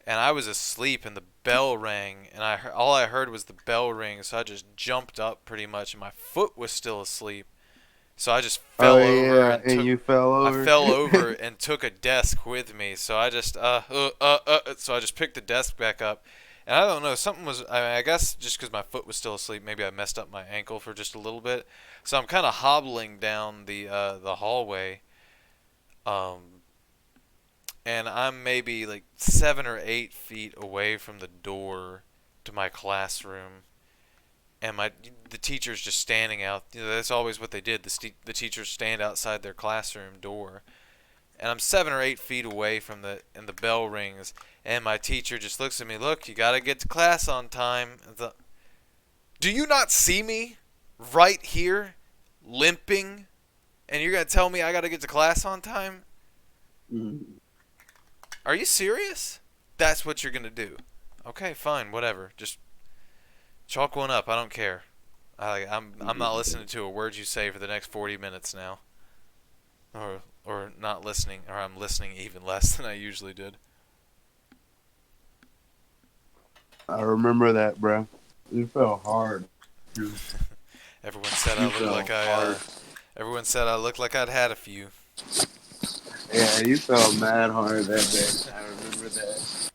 and I was asleep, and the bell rang, and all I heard was the bell ring, so I just jumped up pretty much, and my foot was still asleep, so I just fell Oh over yeah, and you fell I over. fell over and took a desk with me, so I just so I just picked the desk back up, and I don't know, something was I guess just because my foot was still asleep, maybe I messed up my ankle for just a little bit, so I'm kind of hobbling down the hallway, um, and I'm maybe like 7 or 8 feet away from the door to my classroom, and the teacher's just standing out. That's always what they did. The teachers stand outside their classroom door, and I'm 7 or 8 feet away from and the bell rings, and my teacher just looks at me. "Look, you gotta get to class on time." Do you not see me right here, limping, and you're gonna tell me I gotta get to class on time? Mm. Are you serious? That's what you're gonna do? Okay, fine, whatever. Just chalk one up. I don't care. I'm not listening to a word you say for the next 40 minutes now. Or not listening, or I'm listening even less than I usually did. I remember that, bro. You fell hard. Everyone said You fell hard. everyone said I looked like I'd had a few. Yeah, you fell mad hard that day. I remember that.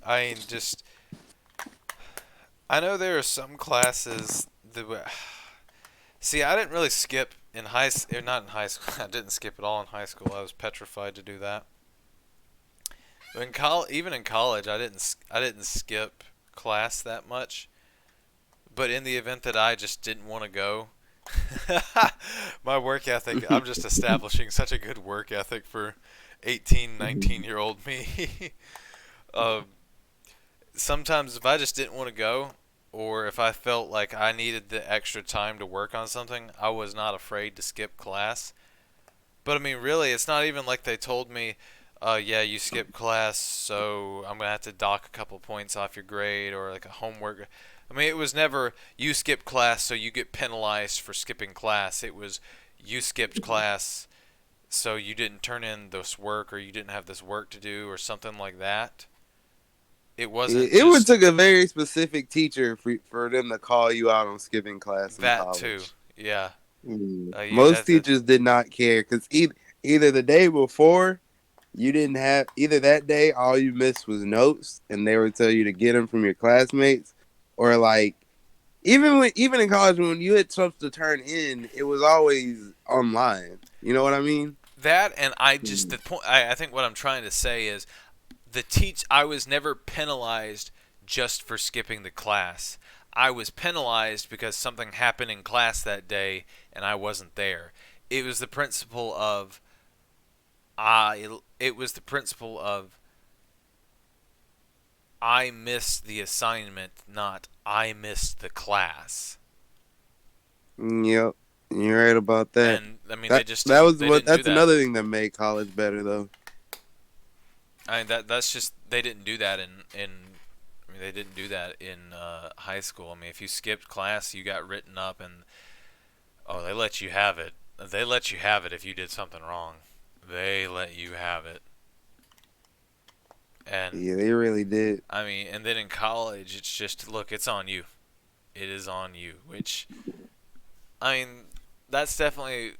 I mean, just I know there are some classes that see, I didn't really skip in or not in high school. I didn't skip at all in high school. I was petrified to do that. But even in college, I didn't skip class that much. But in the event that I just didn't want to go, my work ethic, I'm just establishing such a good work ethic for 18, 19-year-old me. um, Sometimes if I just didn't want to go, or if I felt like I needed the extra time to work on something, I was not afraid to skip class. But I mean, really, it's not even like they told me, yeah, you skipped class, so I'm gonna have to dock a couple points off your grade, or like a homework. I mean, it was never you skipped class, so you get penalized for skipping class. It was you skipped class, so you didn't turn in this work, or you didn't have this work to do, or something like that. It wasn't It would just took a very specific teacher for them to call you out on skipping class in that too. college. Yeah. Mm. Yeah. Most teachers did not care because either the day before you didn't have either that day. All you missed was notes, and they would tell you to get them from your classmates, or like even in college when you had stuff to turn in, it was always online. You know what I mean? That and I just Mm. the point. I think what I'm trying to say is I was never penalized just for skipping the class. I was penalized because something happened in class that day and I wasn't there. It was the principle of it was the principle of I missed the assignment, not I missed the class. Yep, you're right about that. And I mean, That that was they what. didn't do That's that. another thing that made college better, though. I mean that's just they didn't do that in I mean they didn't do that in high school. I mean if you skipped class, you got written up and oh they let you have it. They let you have it if you did something wrong. They let you have it. And Yeah, they really did. I mean and then in college it's just look it's on you. It is on you. Which I mean that's definitely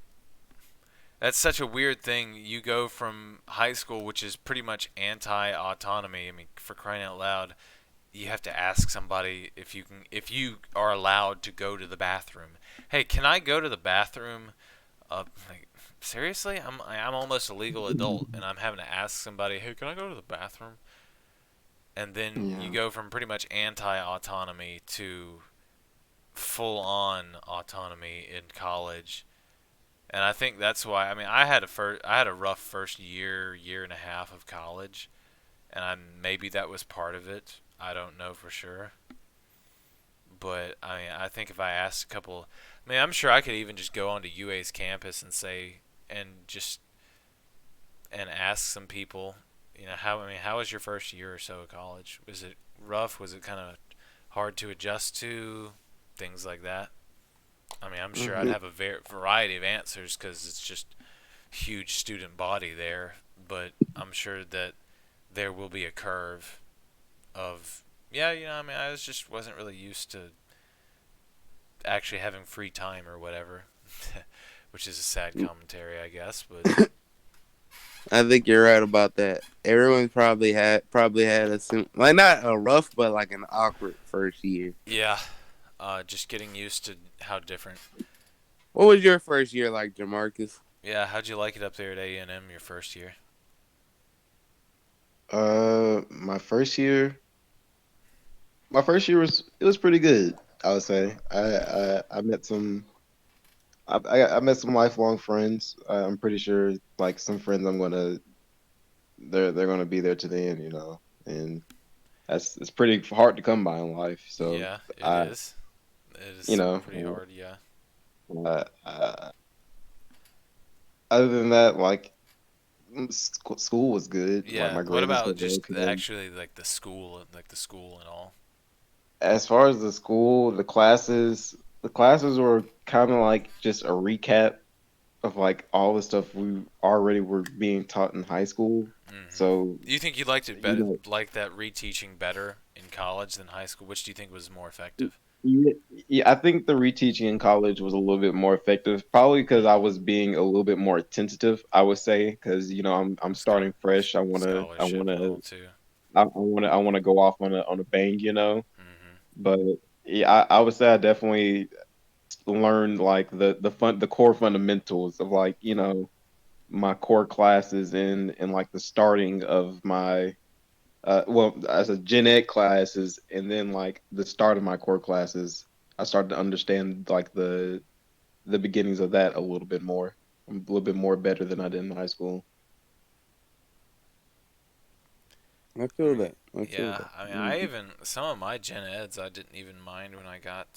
that's such a weird thing. You go from high school, which is pretty much anti-autonomy. I mean, for crying out loud, you have to ask somebody if you are allowed to go to the bathroom. Hey, can I go to the bathroom? Like, seriously, I'm almost a legal adult, and I'm having to ask somebody, hey, can I go to the bathroom? And then you Yeah. go from pretty much anti-autonomy to full-on autonomy in college. And I think that's why. I mean, I had a rough first year and a half of college, and maybe that was part of it. I don't know for sure. But I mean, I think if I asked a couple, I mean, I'm sure I could even just go onto UA's campus and say, and just and ask some people, how I mean, how was your first year or so of college? Was it rough? Was it kind of hard to adjust to? Things like that. I mean, I'm sure I'd Hmm. have a variety of answers because it's just huge student body there. But I'm sure that there will be a curve of yeah, I mean, I just wasn't really used to actually having free time or whatever, which is a sad commentary, I guess. But I think you're right about that. Everyone probably had like not a rough, but like an awkward first year. yeah, just getting used to how different. What was your first year like, Jamarcus? Yeah, how'd you like it up there at A&M your first year? My first year was pretty good. I would say I met some I met some lifelong friends. I'm pretty sure like some friends they're gonna be there to the end, and that's it's pretty hard to come by in life. So Yeah, it I is. It you is know pretty hard. Yeah. uh, other than that, like school was good. Like Yeah. my What grades about were just okay. actually like the school and all? As far as the school, the classes were kind of like just a recap of like all the stuff we already were being taught in high school. Hmm. So, Do you think you liked it you better, know, like that reteaching better in college than high school? Which do you think was more effective? yeah, yeah, I think the reteaching in college was a little bit more effective, probably because I was being a little bit more attentive, I would say, because I'm Scho- starting fresh. I wanna I Scholarship and wanna all too. I wanna go off on a bang. Hmm. But yeah, I would say I definitely learned like the core fundamentals of like my core classes in like the starting of my well as a gen ed classes, and then like the start of my core classes I started to understand like the beginnings of that a little bit more, a little bit more better than I did in high school. I I feel mean, that. I feel yeah. that. I mean, I Mhm. even some of my gen eds I didn't even mind when I got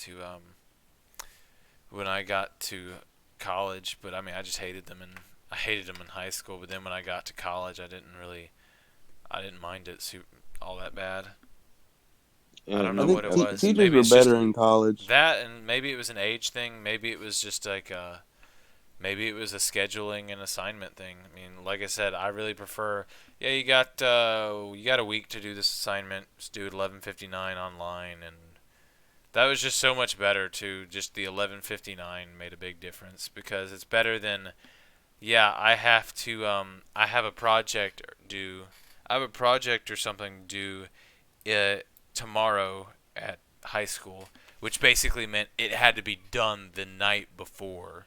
to college, but I mean, I just hated them and I hated them in high school. But then when I got to college, I didn't mind it all that bad. I don't And I know no, think what it that's was. teachers Maybe were it's just better in college. that, and maybe it was an age thing. Maybe it was just like maybe it was a scheduling and assignment thing. I mean, like I said, I really prefer. Yeah, you got a week to do this assignment. Just do it 11:59 online, and that was just so much better too. Just the 11:59 made a big difference because it's better than Yeah, I have to. I have a project due. I have a project or something due tomorrow at high school, which basically meant it had to be done the night before.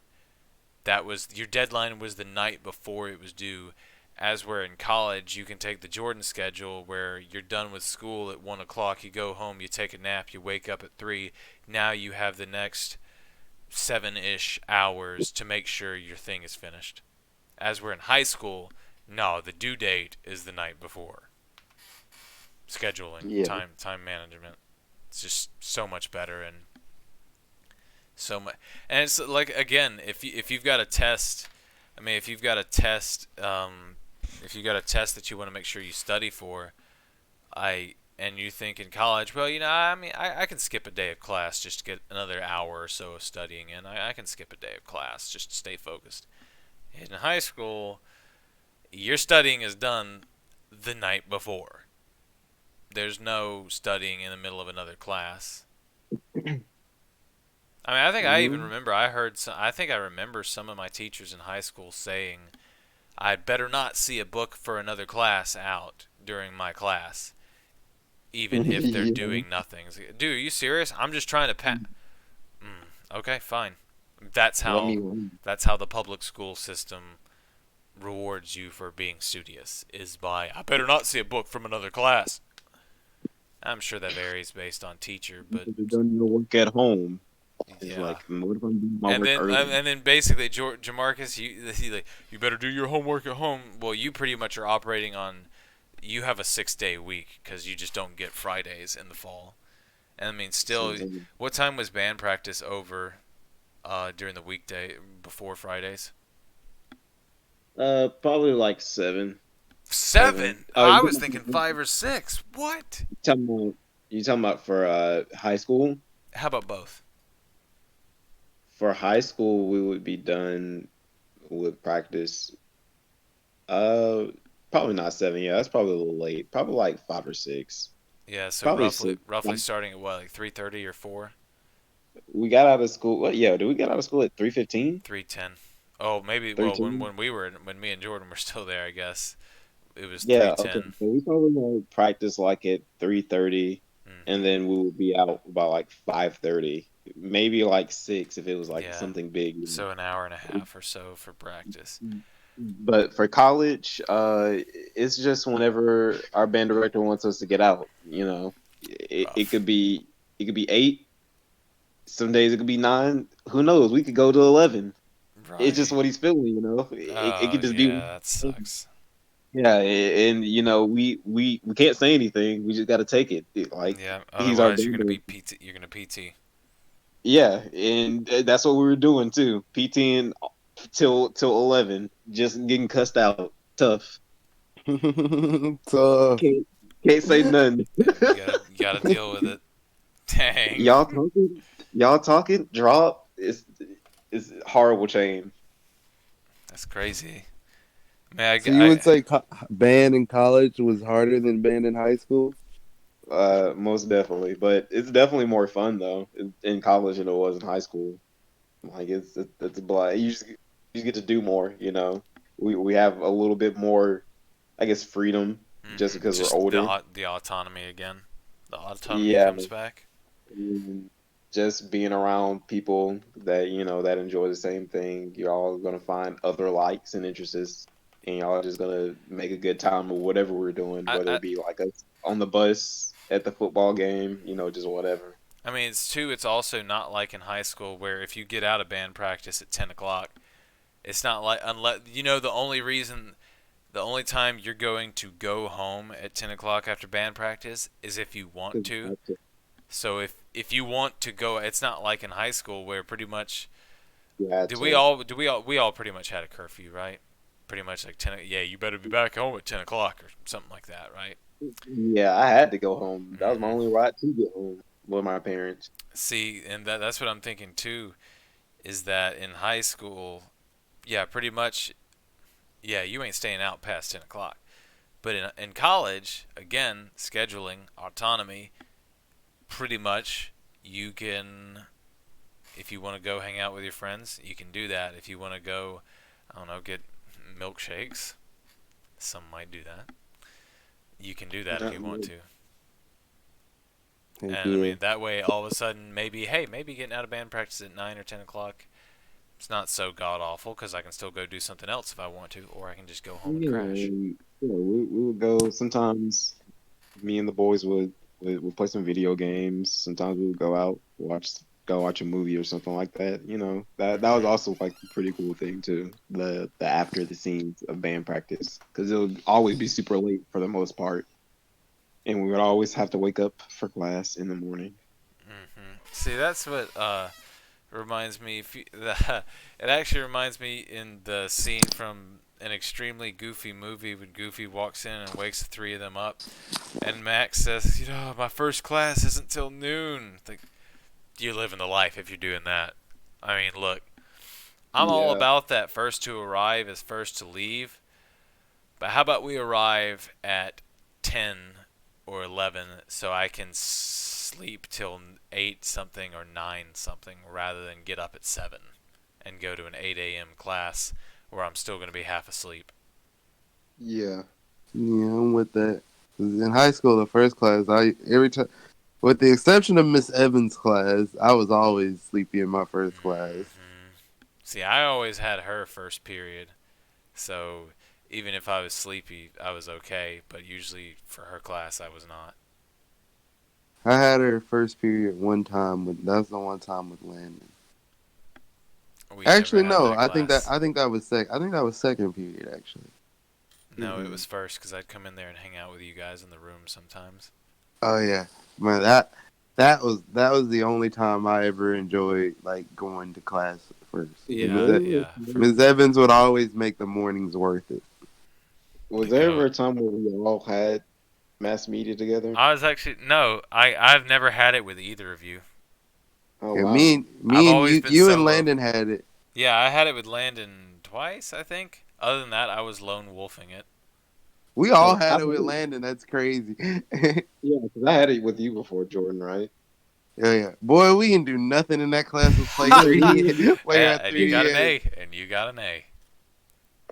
That was your deadline was the night before it was due. As we're in college, you can take the Jordan schedule where you're done with school at 1 o'clock. You go home, you take a nap, you wake up at 3. Now you have the next 7-ish hours to make sure your thing is finished. As we're in high school, no, the due date is the night before. Scheduling, Yeah. time management. It's just so much better and so much. And it's like again, if you've got a test, I mean, if you've got a test that you want to make sure you study for, and you think in college, well, I mean, I can skip a day of class just to get another hour or so of studying in. I can skip a day of class just to stay focused. In high school, your studying is done the night before. There's no studying in the middle of another class. I mean, I think I even remember I think I remember some of my teachers in high school saying, "I'd better not see a book for another class out during my class, even if they're Yeah. doing nothing." It's like, dude, are you serious? I'm just trying to okay, fine. That's Let how me. that's how the public school system rewards you for being studious is by I better not see a book from another class. I'm sure that varies based on teacher, but You've done your work at home. It's yeah. like, what if I'm doing my work early? And then basically, Jamarcus, he like, you better do your homework at home. Well, you pretty much are operating on, you have a 6-day week because you just don't get Fridays in the fall. And I mean, still, what time was band practice over during the weekday before Fridays? Probably like 7. 7? Oh, I was thinking 5 or 6. What? you talking about for high school? How about both? For high school, we would be done with practice. Uh, Probably not 7. Yeah, that's probably a little late. Probably like 5 or 6. Yeah, so Probably roughly 6. starting at what, like 3:30 or 4? We got out of school. What? Yeah, did we get out of school at 3:15? 3:10. Oh, maybe. Well, 3:10? when me and Jordan were still there, I guess it was Yeah. Okay. 3:10. So we probably gonna practice like at 3:30, and Hmm. then we would be out by like 5:30, maybe like 6 if it was like Yeah. something big. So an hour and a half or so for practice. But for college, it's just whenever our band director wants us to get out. It Rough. could be 8. Some days it could be 9. Who knows? We could go to 11. It's just Right. what he's feeling. It Oh could just be. yeah, that sucks. Yeah, and we can't say anything. We just got to take it. Like Yeah. he's our Otherwise, you're band gonna be director. PT. You're gonna PT. Yeah, and that's what we were doing too. PTing till 11, just getting cussed out. Tough. So Can't can't say nothing. You gotta deal with it. Dang. Y'all talking? Y'all talking? Drop. It's horrible change. That's crazy. Man, so you would say band in college was harder than band in high school? Most definitely, but it's definitely more fun though in college than it was in high school. Like it's a blast. You just get to do more. We have a little bit more, I guess, freedom just because we're Just older. the autonomy again. The autonomy Yeah, comes back. and just being around people that that enjoy the same thing. You're all gonna find other likes and interests, and y'all are just gonna make a good time with whatever we're doing, I, whether I it be like us on the bus at the football game, just whatever. I mean, it's also not like in high school where if you get out of band practice at 10 o'clock, it's not like, unless, the only time you're going to go home at 10 o'clock after band practice is if you want to. So if you want to go, it's not like in high school where pretty much, You had did we to. all, do we all pretty much had a curfew, right? Pretty much like 10, yeah, you better be back home at 10 o'clock or something like that, right? Yeah, I had to go home. That was my Hmm. only ride to get home with my parents. See, and that's what I'm thinking too, is that in high school, yeah, pretty much, yeah, you ain't staying out past 10 o'clock. But in college, again, scheduling, autonomy, pretty much you can, if you want to go hang out with your friends, you can do that. If you want to go I don't know, get milkshakes. Some might do that. You can do that if you want to. Heck And I yeah. mean, that way, all of a sudden, maybe getting out of band practice at 9 or 10 o'clock, it's not so god awful because I can still go do something else if I want to, or I can just go home and Yeah, crash. and, we would go sometimes. Me and the boys would play some video games. Sometimes we would go out, go watch a movie or something like that. That was Hmm. also like a pretty cool thing too. The after the scenes of band practice because it would always be super late for the most part, and we would always have to wake up for class in the morning. See, that's what reminds me. It actually reminds me in the scene from an extremely Goofy movie when Goofy walks in and wakes the three of them up, and Max says, my first class isn't till noon. Like, you living the life if you're doing that. I mean, look, I'm all Yeah, about that first to arrive is first to leave, but how about we arrive at 10 or 11 so I can sleep till 8 something or 9 something rather than get up at 7 and go to an 8 a.m. class where I'm still going to be half asleep. yeah. Yeah, I'm with that. 'Cause in high school, the first class, every time, with the exception of Miss Evans' class, I was always sleepy in my first class. Hmm. See, I always had her first period, so even if I was sleepy, I was okay, but usually for her class, I was not. I had her first period one time with that's the one time with Landon. We never Actually, had no, that class. I think that was I think that was second period actually. No, it Hmm. was first because I'd come in there and hang out with you guys in the room sometimes. Oh yeah, man, that was the only time I ever enjoyed like going to class first. Was Yeah, there yeah. Ms. Evans would always make the mornings worth it. was The there ever goat. a time where we all had mass media together? I was actually no. I've never had it with either of you. Oh Yeah, wow. I've me and always been you and solo. Landon had it. Yeah, I had it with Landon twice, I think. Other than that, I was lone wolfing it. We all Oh, had it with Landon. That's crazy. yeah, because I had it with you before, Jordan, right? Yeah, yeah. Boy, we didn't do nothing in that class but play Yeah, we 3D, play Yeah, our and you got an 3DS. A, and you got an A.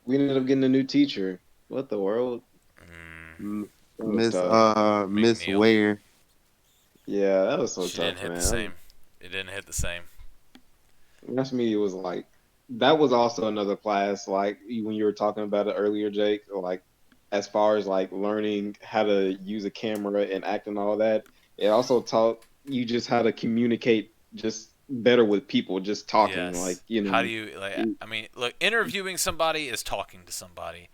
we ended up getting a new teacher. What the world? Mm, That was tough. Miss McNeil. Ware. Yeah, that was so She didn't tough, hit the man. same. It didn't hit the same. Mass media was like that was also another class like when you were talking about it earlier, Jake. Like as far as like learning how to use a camera and act and all that, it also taught you just how to communicate just better with people, just talking. Like Yes. How do you like? I mean, look, interviewing somebody is talking to somebody,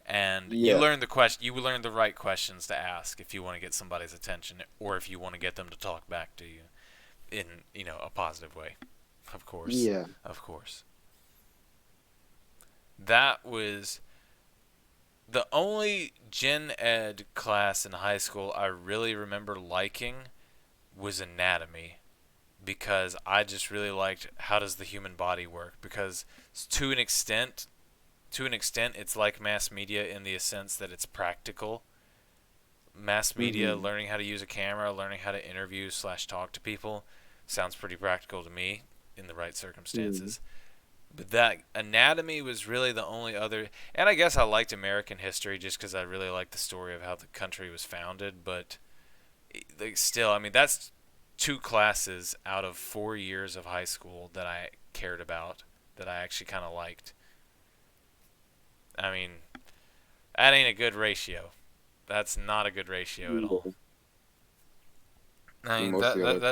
and you yeah, learn the question. You learn the right questions to ask if you want to get somebody's attention, or if you want to get them to talk back to you in a positive way. Of course, yeah, of course. That was the only gen ed class in high school I really remember liking was anatomy because I just really liked how does the human body work because to an extent it's like mass media in the sense that it's practical. Mass media, hmm, learning how to use a camera, learning how to interview slash talk to people sounds pretty practical to me in the right hmm, circumstances. But that anatomy was really the only other, and I guess I liked American history just because I really liked the story of how the country was founded. But like, still, I mean, that's two classes out of 4 years of high school that I cared about, that I actually kind of liked. I mean, that ain't a good ratio. That's not a good ratio at all. yeah. I And mean, most of the other.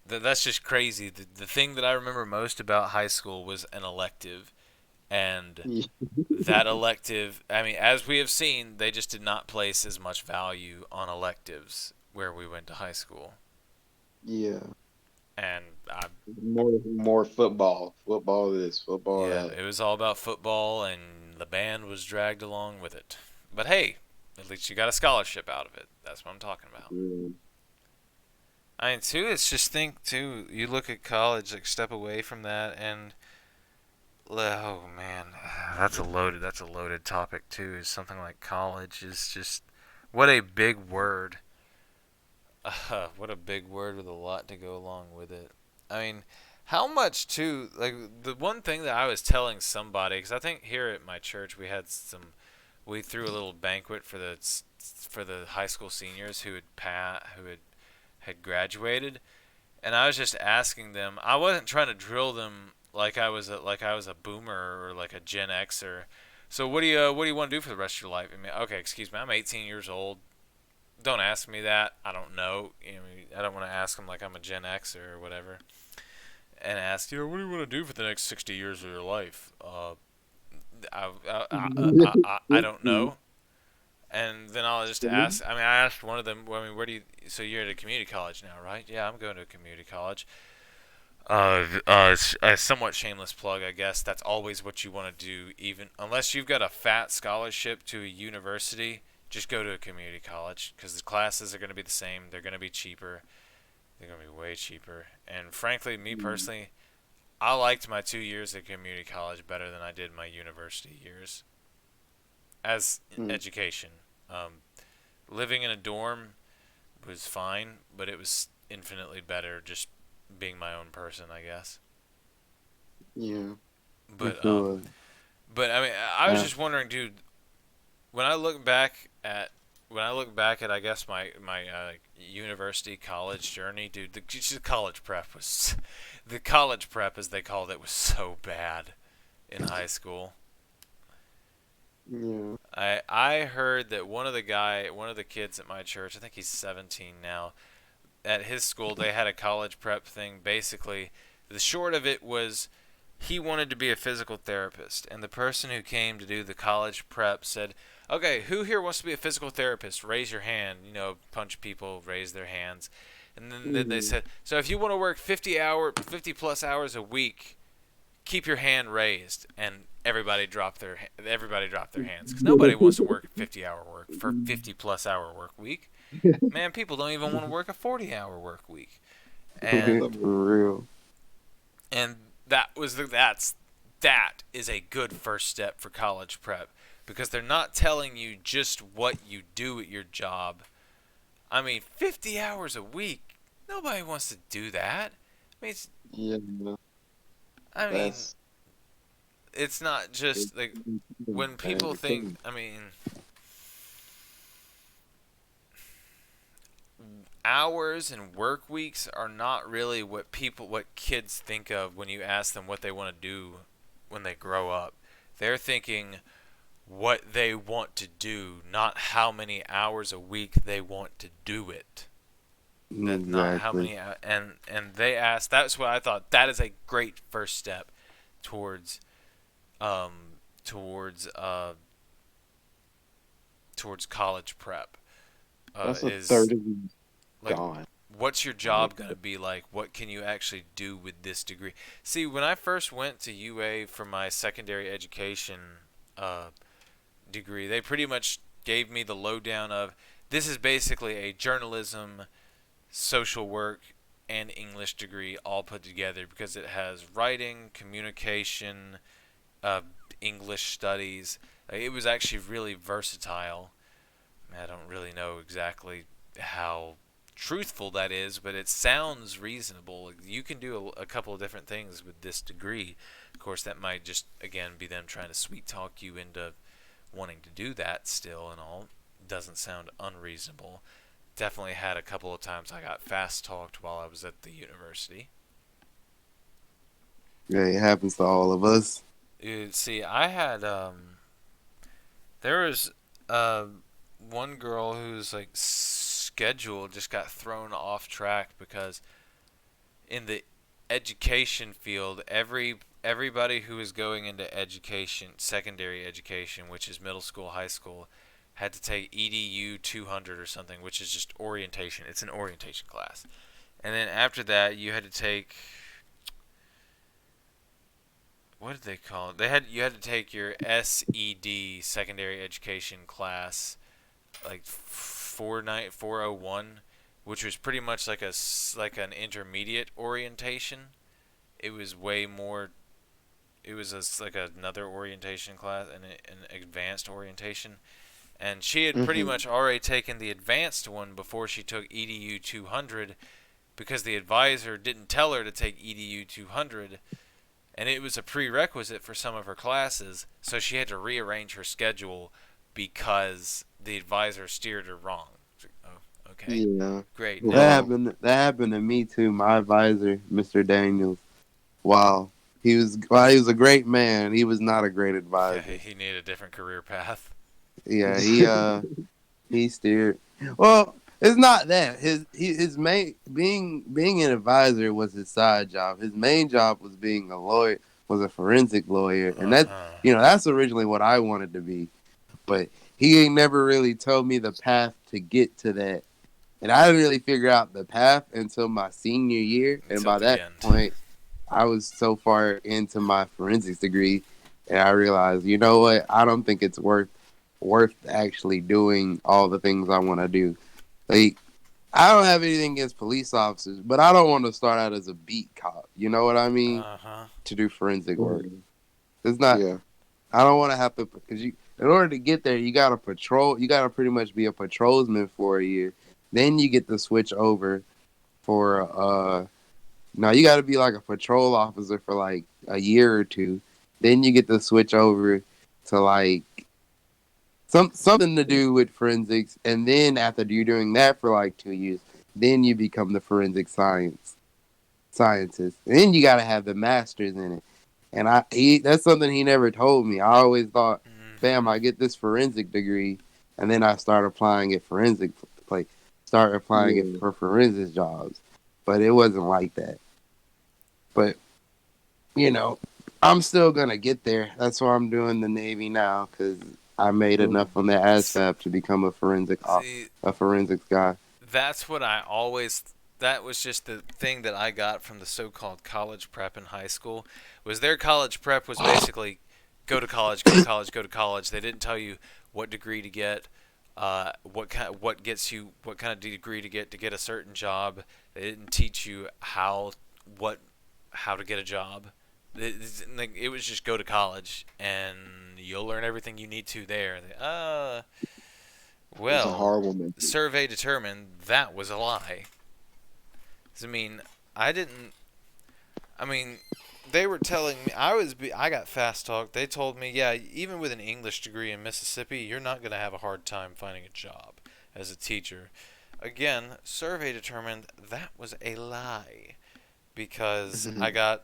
that's just crazy. The thing that I remember most about high school was an elective, and that elective, I mean, as we have seen, they just did not place as much value on electives where we went to high school. Yeah, And more football this, football yeah, that. it was all about football, and the band was dragged along with it. But hey, at least you got a scholarship out of it. That's what I'm talking about. Yeah. I mean, too, it's just think, too, you look at college, like, step away from that, and oh man, that's a loaded topic too. Is something like college is just what a big word. What a big word with a lot to go along with it. I mean, How much too? Like the one thing that I was telling somebody, because I think here at my church we threw a little banquet for the high school seniors who had graduated, and I was just asking them. I wasn't trying to drill them like I was a boomer or like a Gen Xer. So what do you want to do for the rest of your life? I mean, okay, excuse me, I'm 18 years old. Don't ask me that. I don't know. I don't want to ask them like I'm a Gen Xer or whatever. And ask, what do you want to do for the next 60 years of your life? I don't know. And then I'll just ask. I mean, I asked one of them. I mean, where do you? So you're at a community college now, right? Yeah, I'm going to a community college. A somewhat shameless plug, I guess. That's always what you want to do, even unless you've got a fat scholarship to a university. Just go to a community college because the classes are going to be the same. They're going to be cheaper. They're going to be way cheaper. And frankly, me personally, I liked my 2 years at community college better than I did my university years as education. Um, Living in a dorm was fine, but it was infinitely better just being my own person, I guess. Yeah, for But sure. I mean, I was Uh, just wondering, dude. When I look back at I guess my university college journey, dude, the college prep was the college prep as they called it was so bad in high school. yeah. I heard that one of the kids at my church, I think he's 17 now, at his school they had a college prep thing. Basically, the short of it was he wanted to be a physical therapist, and the person who came to do the college prep said, "Okay, who here wants to be a physical therapist? Raise your hand." Bunch of people raise their hands, and then they Mhm. said, "So if you want to work 50 plus hours a week, keep your hand raised." And everybody dropped their hands because nobody wants to work a 50-hour work for 50 plus hour work week. Man, people don't even want to work a 40-hour work week. For And real. and that is a good first step for college prep because they're not telling you just what you do at your job. I mean, 50 hours a week. Nobody wants to do that. I mean, Yeah, I mean, that's it's not just like when people think. insane. I mean, hours and work weeks are not really what kids think of when you ask them what they want to do when they grow up. They're thinking what they want to do, not how many hours a week they want to do it. That not how Exactly. many and they asked. That's what I thought. That is a great first step towards um towards towards college prep. That's a Is third of you like gone. what's your Like, job going to be like? What can you actually do with this degree? See, when I first went to UA for my secondary education uh, degree, they pretty much gave me the lowdown of this is basically a journalism, social work, and English degree all put together because it has writing, communication, uh, English studies. It was actually really versatile. I don't really know exactly how truthful that is, but it sounds reasonable. You can do a couple of different things with this degree. Of course, that might just, again, be them trying to sweet talk you into wanting to do that still and all. Doesn't sound unreasonable. Definitely had a couple of times I got fast talked while I was at the university. Yeah, it happens to all of us. See, I had there was uh one girl whose like schedule just got thrown off track because in the education field, everybody who is going into education, secondary education, which is middle school, high school, had to take EDU 200 or something, which is just orientation. It's an orientation class. And then after that, you had to take what did they call it? You had to take your SED secondary education class like 401, which was pretty much like an intermediate orientation. It was way more. It was like another orientation class, an advanced orientation, and she had pretty Hmm. much already taken the advanced one before she took EDU 200, because the advisor didn't tell her to take EDU 200, and it was a prerequisite for some of her classes, so she had to rearrange her schedule because the advisor steered her wrong. Oh, okay, Yeah. great. That Wow. happened to me too. My advisor, Mr. Daniels. Wow. While he was a great man, he was not a great Yeah, advisor. he needed a different career path. Yeah, he steered. Well, it's not that. His main being an advisor was his side job. His main job was being a lawyer, was a forensic lawyer, and Uh-huh. that's originally what I wanted to be. But he ain't never really told me the path to get to that. And I didn't really figure out the path until my senior year. And Until by the that end. point, I was so far into my forensics degree, and I realized, you know what? I don't think it's worth actually doing all the things I want to do. Like, I don't have anything against police officers, but I don't want to start out as a beat cop. You know what I mean? Uh-huh. To do forensic work, it's not. Yeah. I don't want to have to, because in order to get there, you gotta patrol. You gotta pretty much be a patrolsman for a year. Then you get to switch over for no, you got to be like a patrol officer for like a year or two. Then you get to switch over to like something to do with forensics, and then after you're doing that for like 2 years, then you become the forensic scientist. And then you got to have the masters in it. And that's something he never told me. I always thought, bam, I get this forensic degree, and then I start applying it for forensic jobs. But it wasn't like that. But I'm still gonna get there. That's why I'm doing the Navy now, because I made enough on the ASVAB to become a See, forensics guy. that's what I always. That was just the thing that I got from the so-called college prep in high school. Was their college prep was basically go to college, go to college, go to college. They didn't tell you what degree to get, what kind of degree to get a certain job. They didn't teach you how to get a job. It was just go to college and you'll learn everything you need to there. It's a Well, horrible man. survey determined that was a lie. I mean, I didn't. I mean, they were telling me I got fast talk. They told me, yeah, even with an English degree in Mississippi, you're not going to have a hard time finding a job as a teacher. Again, survey determined that was a lie because I got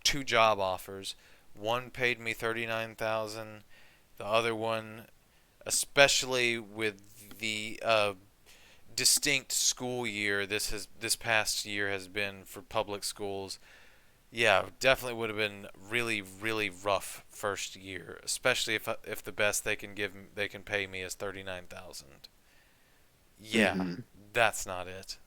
2 job offers. One paid me 39,000. The other one, especially with the distinct school year this past year has been for public schools. Yeah, definitely would have been really really rough first year, especially if the best they can pay me is 39,000. Yeah, that's not it.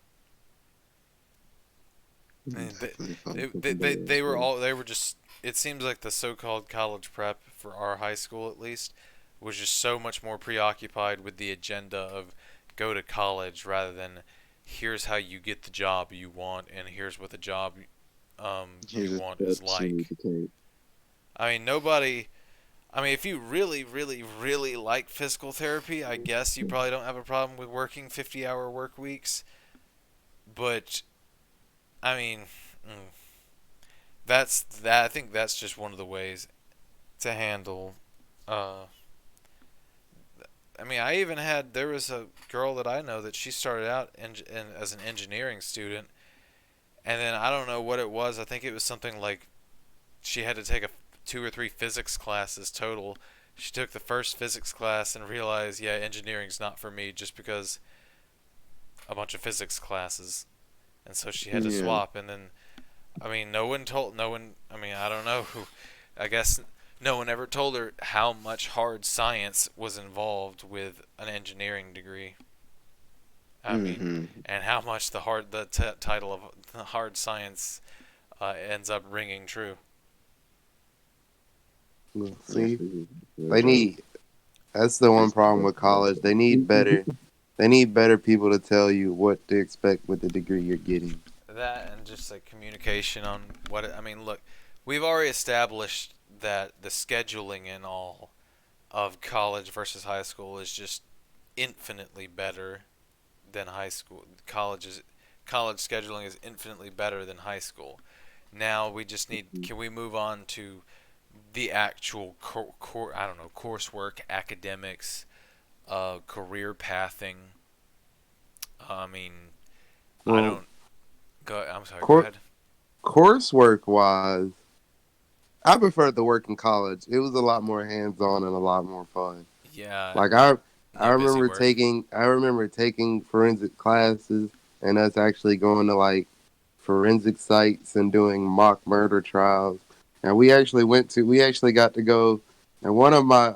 They were just. It seems like the so-called college prep for our high school, at least, was just so much more preoccupied with the agenda of go to college rather than here's how you get the job you want and here's what the job you want is like. I mean, nobody. I mean, if you really, really, really like physical therapy, I guess you probably don't have a problem with working 50-hour work weeks. But I mean, that's that. I think that's just one of the ways to handle. Uh, I mean, there was a girl that I know that she started out as an engineering student, and then I don't know what it was. I think it was something like she had to take 2 or 3 physics classes total. She took the first physics class and realized, yeah, engineering's not for me, just because a bunch of physics classes, and so she had to swap. And then, I mean, no one. I mean, I don't know who. I guess no one ever told her how much hard science was involved with an engineering degree. I mean, and how much the title of the hard science ends up ringing true. See, that's the one problem with college. They need better people to tell you what to expect with the degree you're getting. That and just like communication on I mean, look, we've already established that the scheduling and all of college versus high school is just infinitely better than high school. college scheduling is infinitely better than high school. Now we just need. Mhm. Can we move on to the actual I don't know, coursework, academics, career pathing? I mean, I Well, don't. Go. I'm sorry. Go cour- ahead. coursework wise, I preferred the work in college. It was a lot more hands on and a lot more fun. Yeah. Like I No busy remember work. taking forensic classes and us actually going to like forensic sites and doing mock murder trials. And we actually got to go and one of my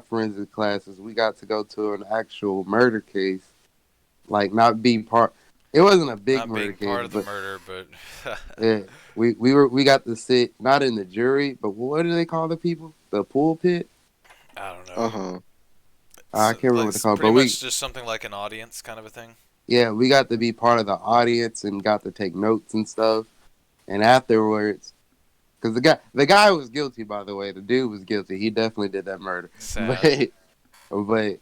forensic classes we got to go to an actual murder case, like not be part. It wasn't a big Not murder being case, part of the but murder, but yeah, we got to sit not in the jury, but what do they call the people? The pulpit? I don't know. Uh-huh. It's I can't remember like what they call it, pretty but much just something like an audience kind of a thing. we got to be part of the audience and got to take notes and stuff. And afterwards, because the guy was guilty, by the way, the dude was guilty. He definitely did that murder. Sad. But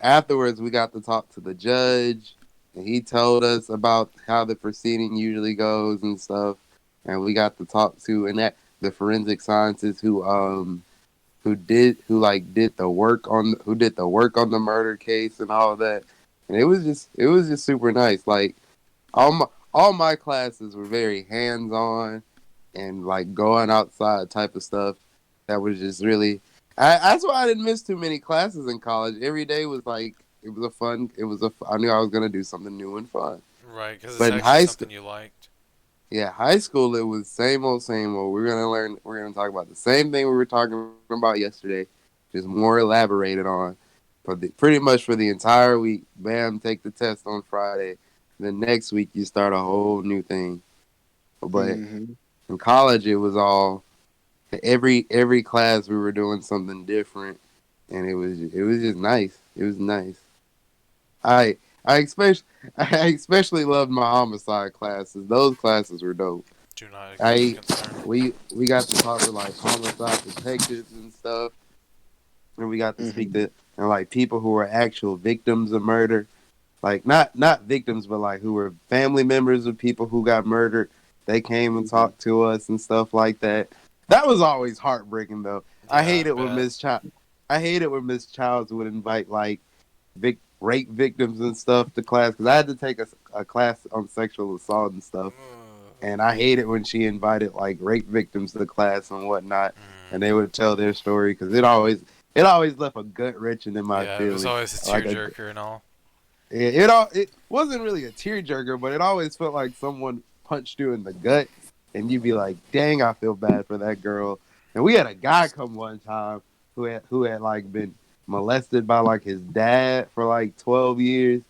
afterwards, we got to talk to the judge, and he told us about how the proceeding usually goes and stuff. And we got to talk to the forensic scientists who did the work on the murder case and all of that. And it was just super nice. Like all my classes were very hands on and like going outside type of stuff. That was just really. That's why I didn't miss too many classes in college. Every day was like it was a fun. It was a. I knew I was gonna do something new and fun. Right, because it's But in actually high school, something you liked. yeah, high school it was same old, same old. We're gonna learn. We're gonna talk about the same thing we were talking about yesterday, just more elaborated on. Pretty much for the entire week. Bam, take the test on Friday. Then next week you start a whole new thing. But Hmm. in college it was all every class we were doing something different, and it was just nice. It was nice. I I especially I especially loved my homicide classes. Those classes were dope. Do not exist I concern. we got to talk to like homicide detectives and stuff, and we got to speak Hmm. to and like people who were actual victims of murder, like not victims, but like who were family members of people who got murdered. They came and Hmm. talked to us and stuff like that. That was always heartbreaking though. I Yeah, I hate it when bet. I hate it when Miss Childs would invite like rape victims and stuff to class because I had to take a class on sexual assault and stuff. And I hate it when she invited like rape victims to class and whatnot, and they would tell their story because it always left a gut wrenching in my Yeah, it was feelings. always a Like tearjerker and all. it wasn't really a tearjerker, but it always felt like someone punched you in the gut, and you'd be like, "Dang, I feel bad for that girl." And we had a guy come one time who had like been molested by like his dad for like 12 years,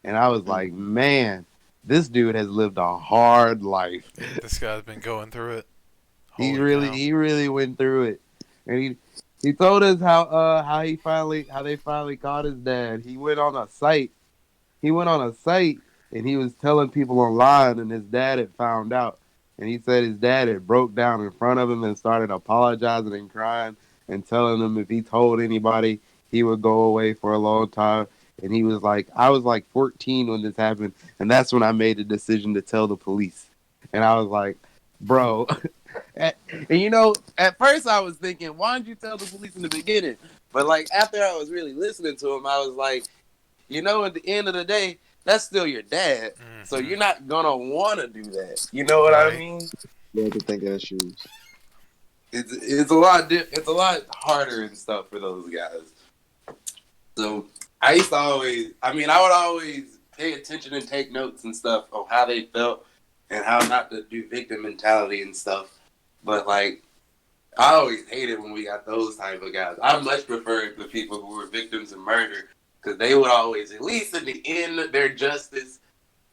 and I was like, Hmm. "Man, this dude has lived a hard life." This guy's been going through it. Holy cow. He really went through it, and he told us how they finally caught his dad. He went on a site and he was telling people online, and his dad had found out. And he said his dad had broke down in front of him and started apologizing and crying and telling him if he told anybody, he would go away for a long time. And he was like, I was like 14 when this happened, and that's when I made the decision to tell the police. And I was like, bro. and at first I was thinking, why didn't you tell the police in the beginning? But like after I was really listening to him, I was like, at the end of the day, that's still your dad. So Hmm. you're not gonna want to do that. You know what I Right. mean? You have to think in his shoes. It's a lot harder and stuff for those guys. So I would always pay attention and take notes and stuff on how they felt and how not to do victim mentality and stuff. But like, I always hated when we got those type of guys. I much preferred the people who were victims of murder because they would always, at least in the end of their justice,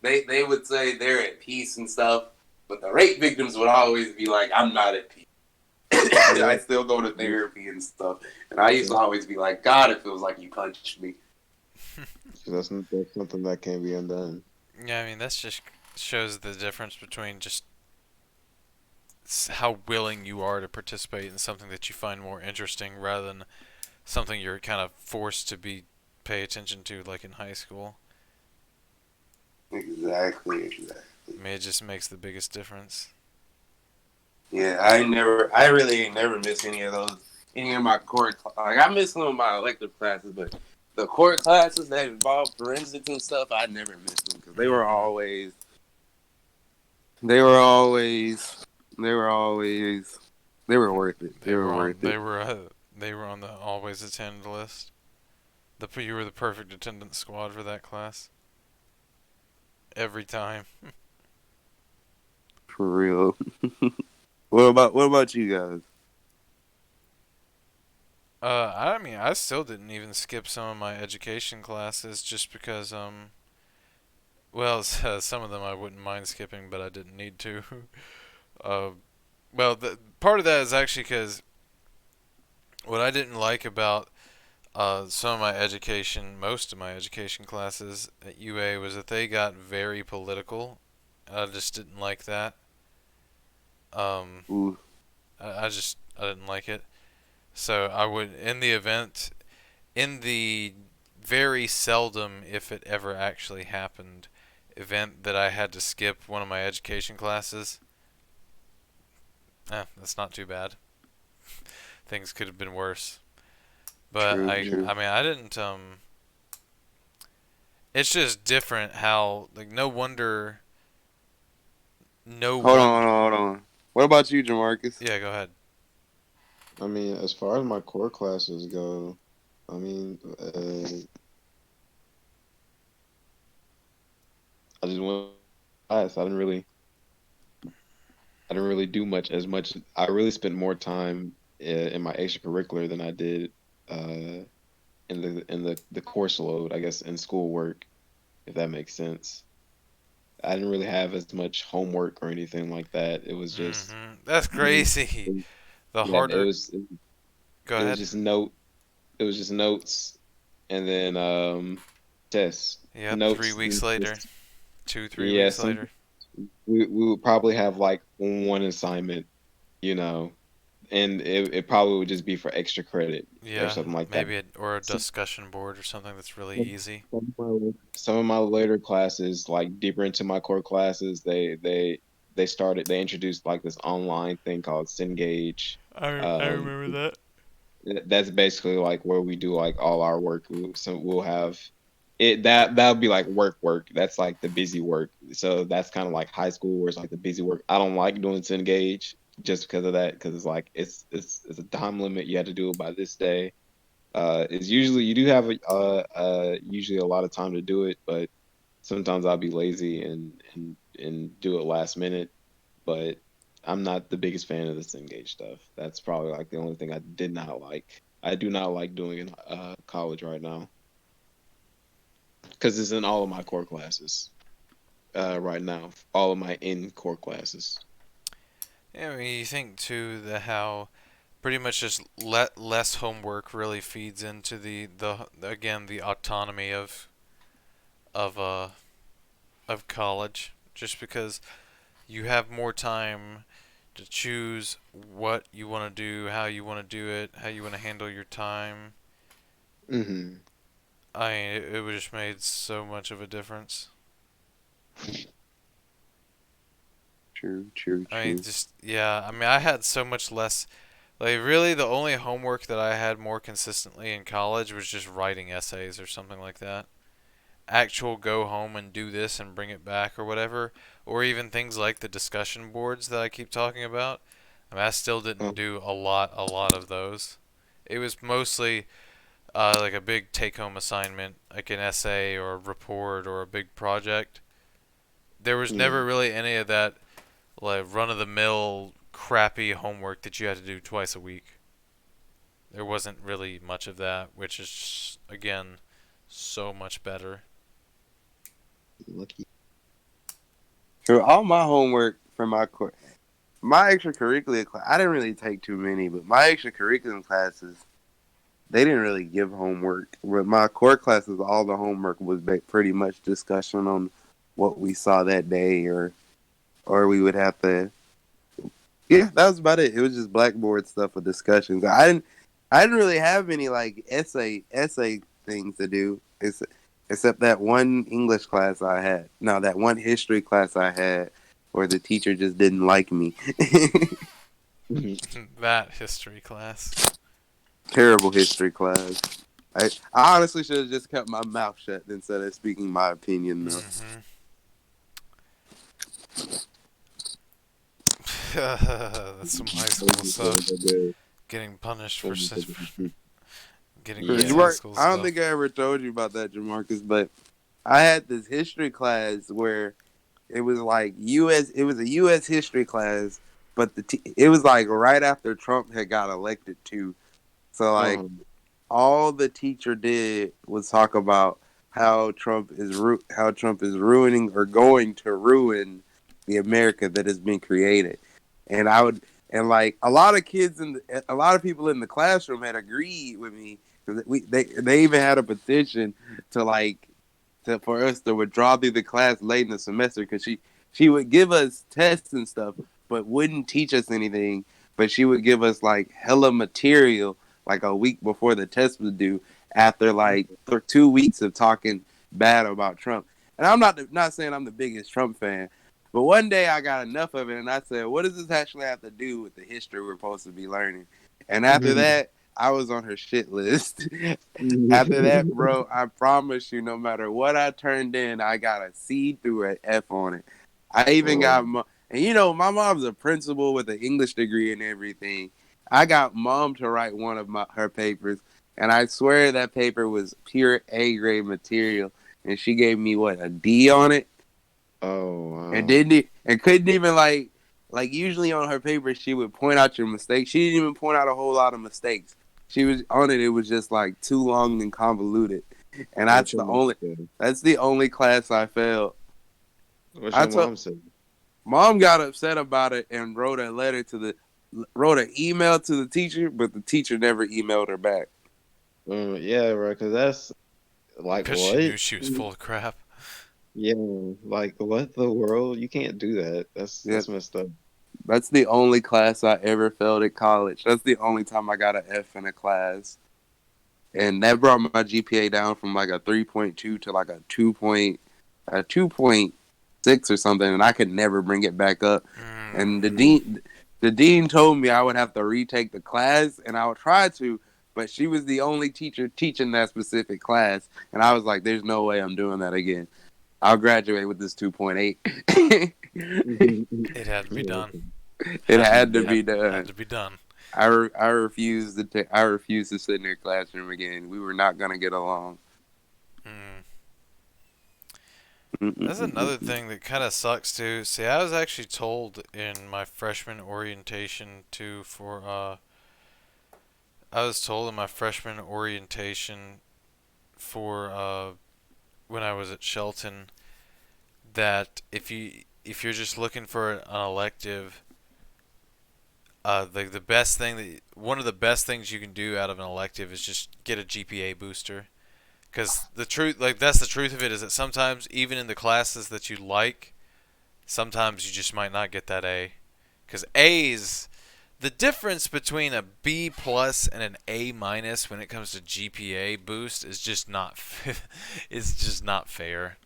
they would say they're at peace and stuff. But the rape victims would always be like, I'm not at peace. I still go to therapy and stuff. And I used to always be like, God, it feels like you punched me. So that's something that can't be undone. Yeah, I mean, that's just shows the difference between just how willing you are to participate in something that you find more interesting rather than something you're kind of forced to pay attention to, like in high school. Exactly. I mean, it just makes the biggest difference. Yeah, I really ain't never missed any of those, any of my like I missed some of my elective classes, but the core classes that involved forensics and stuff, I never missed them because they were always, they were always, they were worth it. They They were were on. worth it. They were on the always attended list. You were the perfect attendance squad for that class. Every time. For real. What about you guys? I mean, I still didn't even skip some of my education classes just because, well, some of them I wouldn't mind skipping, but I didn't need to. uh, well, the part of that is actually because what I didn't like about some of my education, most of my education classes at UA was that they got very political. I just didn't like that. Um, Ooh, I didn't like it. So I would, in the very seldom, if it ever actually happened, event that I had to skip one of my education classes, that's not too bad. Things could have been worse. But true, true. I mean, I didn't, it's just different how, like, no Hold one, on, What about you, Jamarcus? yeah, go ahead. I mean, as far as my core classes go, I mean, I just went class. I didn't really do much. I really spent more time in my extracurricular than I did uh, in the course load, I guess, in schoolwork, if that makes sense. I didn't really have as much homework or anything like that. It was just, That's it was, crazy. The yeah, harder, go it was ahead. just it was just notes, and then tests, Yep, three notes, weeks and later. just, 2, 3 yeah, weeks later. we would probably have like one assignment, you know, and it probably would just be for extra credit or Yeah, something like that. maybe or a So, discussion board or something that's really easy. some of my later classes, like deeper into my core classes, they introduced like this online thing called Cengage. I Um, remember that. that's basically like where we do like all our work. So we'll have it that'll be like work. That's like the busy work. So that's kind of like high school where it's like the busy work. I don't like doing Cengage just because of that, because it's like it's a time limit. You have to do it by this day. It's usually you do have usually a lot of time to do it, but sometimes I'll be lazy and do it last minute. But I'm not the biggest fan of this Engage stuff. That's probably like the only thing I did not like. I do not like doing in college right now because it's in all of my core classes right now. All of my in core classes. Yeah, I mean, you think too that how pretty much just less homework really feeds into the again the autonomy of uh of college, just because you have more time to choose what you want to do, how you want to do it, how you want to handle your time. Hmm. I mean, it would just made so much of a difference. I mean, True. just yeah. I mean, I had so much less. Like, really, the only homework that I had more consistently in college was just writing essays or something like that. Actual go home and do this and bring it back or whatever, or even things like the discussion boards that I keep talking about. I mean, I still didn't do a lot of those. It was mostly like a big take-home assignment, like an essay or a report or a big project. There was Yeah. never really any of that like run-of-the-mill crappy homework that you had to do twice a week. There wasn't really much of that, which is again so much better. Lucky. So all my homework for my extracurricular class, I didn't really take too many, but my extracurricular classes, they didn't really give homework. But my core classes, all the homework was pretty much discussion on what we saw that day, or we would have to. Yeah, that was about it. It was just blackboard stuff for discussions. I didn't really have any like essay things to do. except that one English class I had. No, that one history class I had where the teacher just didn't like me. That history class. Terrible history class. I honestly should have just kept my mouth shut instead of speaking my opinion, though. That's some high school stuff. Getting punished for getting Yeah. against high Jamar, school I don't stuff. think I ever told you about that, Jamarcus, but I had this history class where it was like U.S. It was a U.S. history class, but it was like right after Trump had got elected too. So like all the teacher did was talk about how Trump is ruining or going to ruin the America that has been created, and I would and like a lot of a lot of people in the classroom had agreed with me because they even had a petition to for us to withdraw through the class late in the semester because she would give us tests and stuff, but wouldn't teach us anything. But she would give us like hella material like a week before the test was due after like 2 weeks of talking bad about Trump. And I'm not saying I'm the biggest Trump fan, but one day I got enough of it and I said, what does this actually have to do with the history we're supposed to be learning? And after that, I was on her shit list. After that, bro, I promise you, no matter what I turned in, I got a C through an F on it. I even got, and my mom's a principal with an English degree and everything. I got mom to write one of her papers, and I swear that paper was pure A grade material, and she gave me a D on it. Oh wow. And couldn't even like usually on her paper she would point out your mistakes. She didn't even point out a whole lot of mistakes. She was on it. It was just like too long and convoluted, and that's the only class I failed. What's your mom say? Mom got upset about it and wrote an email to the teacher, but the teacher never emailed her back. Yeah, right. Because that's like what? She knew she was full of crap. Yeah, like what the world? You can't do that. That's messed up. That's the only class I ever failed at college. That's the only time I got an F in a class. And that brought my GPA down from like a 3.2 to like a 2.6 or something, and I could never bring it back up. And the dean told me I would have to retake the class, and I would try to, but she was the only teacher teaching that specific class, and I was like, there's no way I'm doing that again. I'll graduate with this 2.8. It had to be done. It had to be done. Had to be done. I refuse to sit in their classroom again. We were not gonna get along. That's another thing that kind of sucks too. See, I was actually told in my freshman orientation for when I was at Shelton that if you're just looking for an elective, the best thing one of the best things you can do out of an elective is just get a GPA booster. Because that's the truth of it, is that sometimes, even in the classes that you like, sometimes you just might not get that A. Because A's, the difference between a B plus and an A minus when it comes to GPA boost is just not, it's just not fair.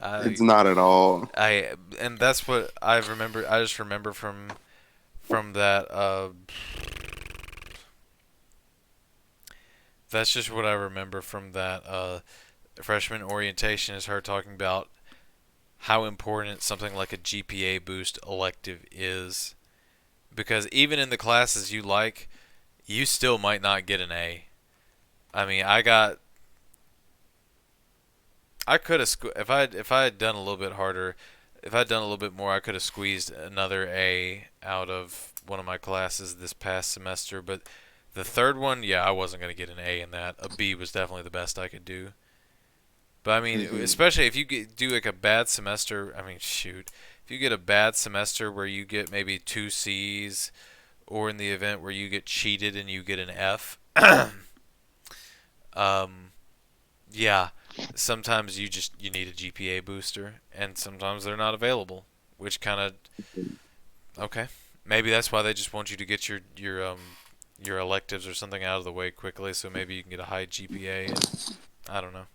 It's not at all. And that's what I remember. I just remember from that. That's just what I remember from that freshman orientation, is her talking about how important something like a GPA boost elective is. Because even in the classes you like, you still might not get an A. I mean, I could have if I had done a little bit harder, if I'd done a little bit more, I could have squeezed another A out of one of my classes this past semester, but the third one, yeah, I wasn't going to get an A in that. A B was definitely the best I could do. But, I mean, especially if you do like a bad semester, I mean, shoot. If you get a bad semester where you get maybe 2 C's, or in the event where you get cheated and you get an F, yeah, sometimes you need a GPA booster, and sometimes they're not available, which kind of, okay. Maybe that's why they just want you to get your electives or something out of the way quickly, so maybe you can get a high GPA. I don't know.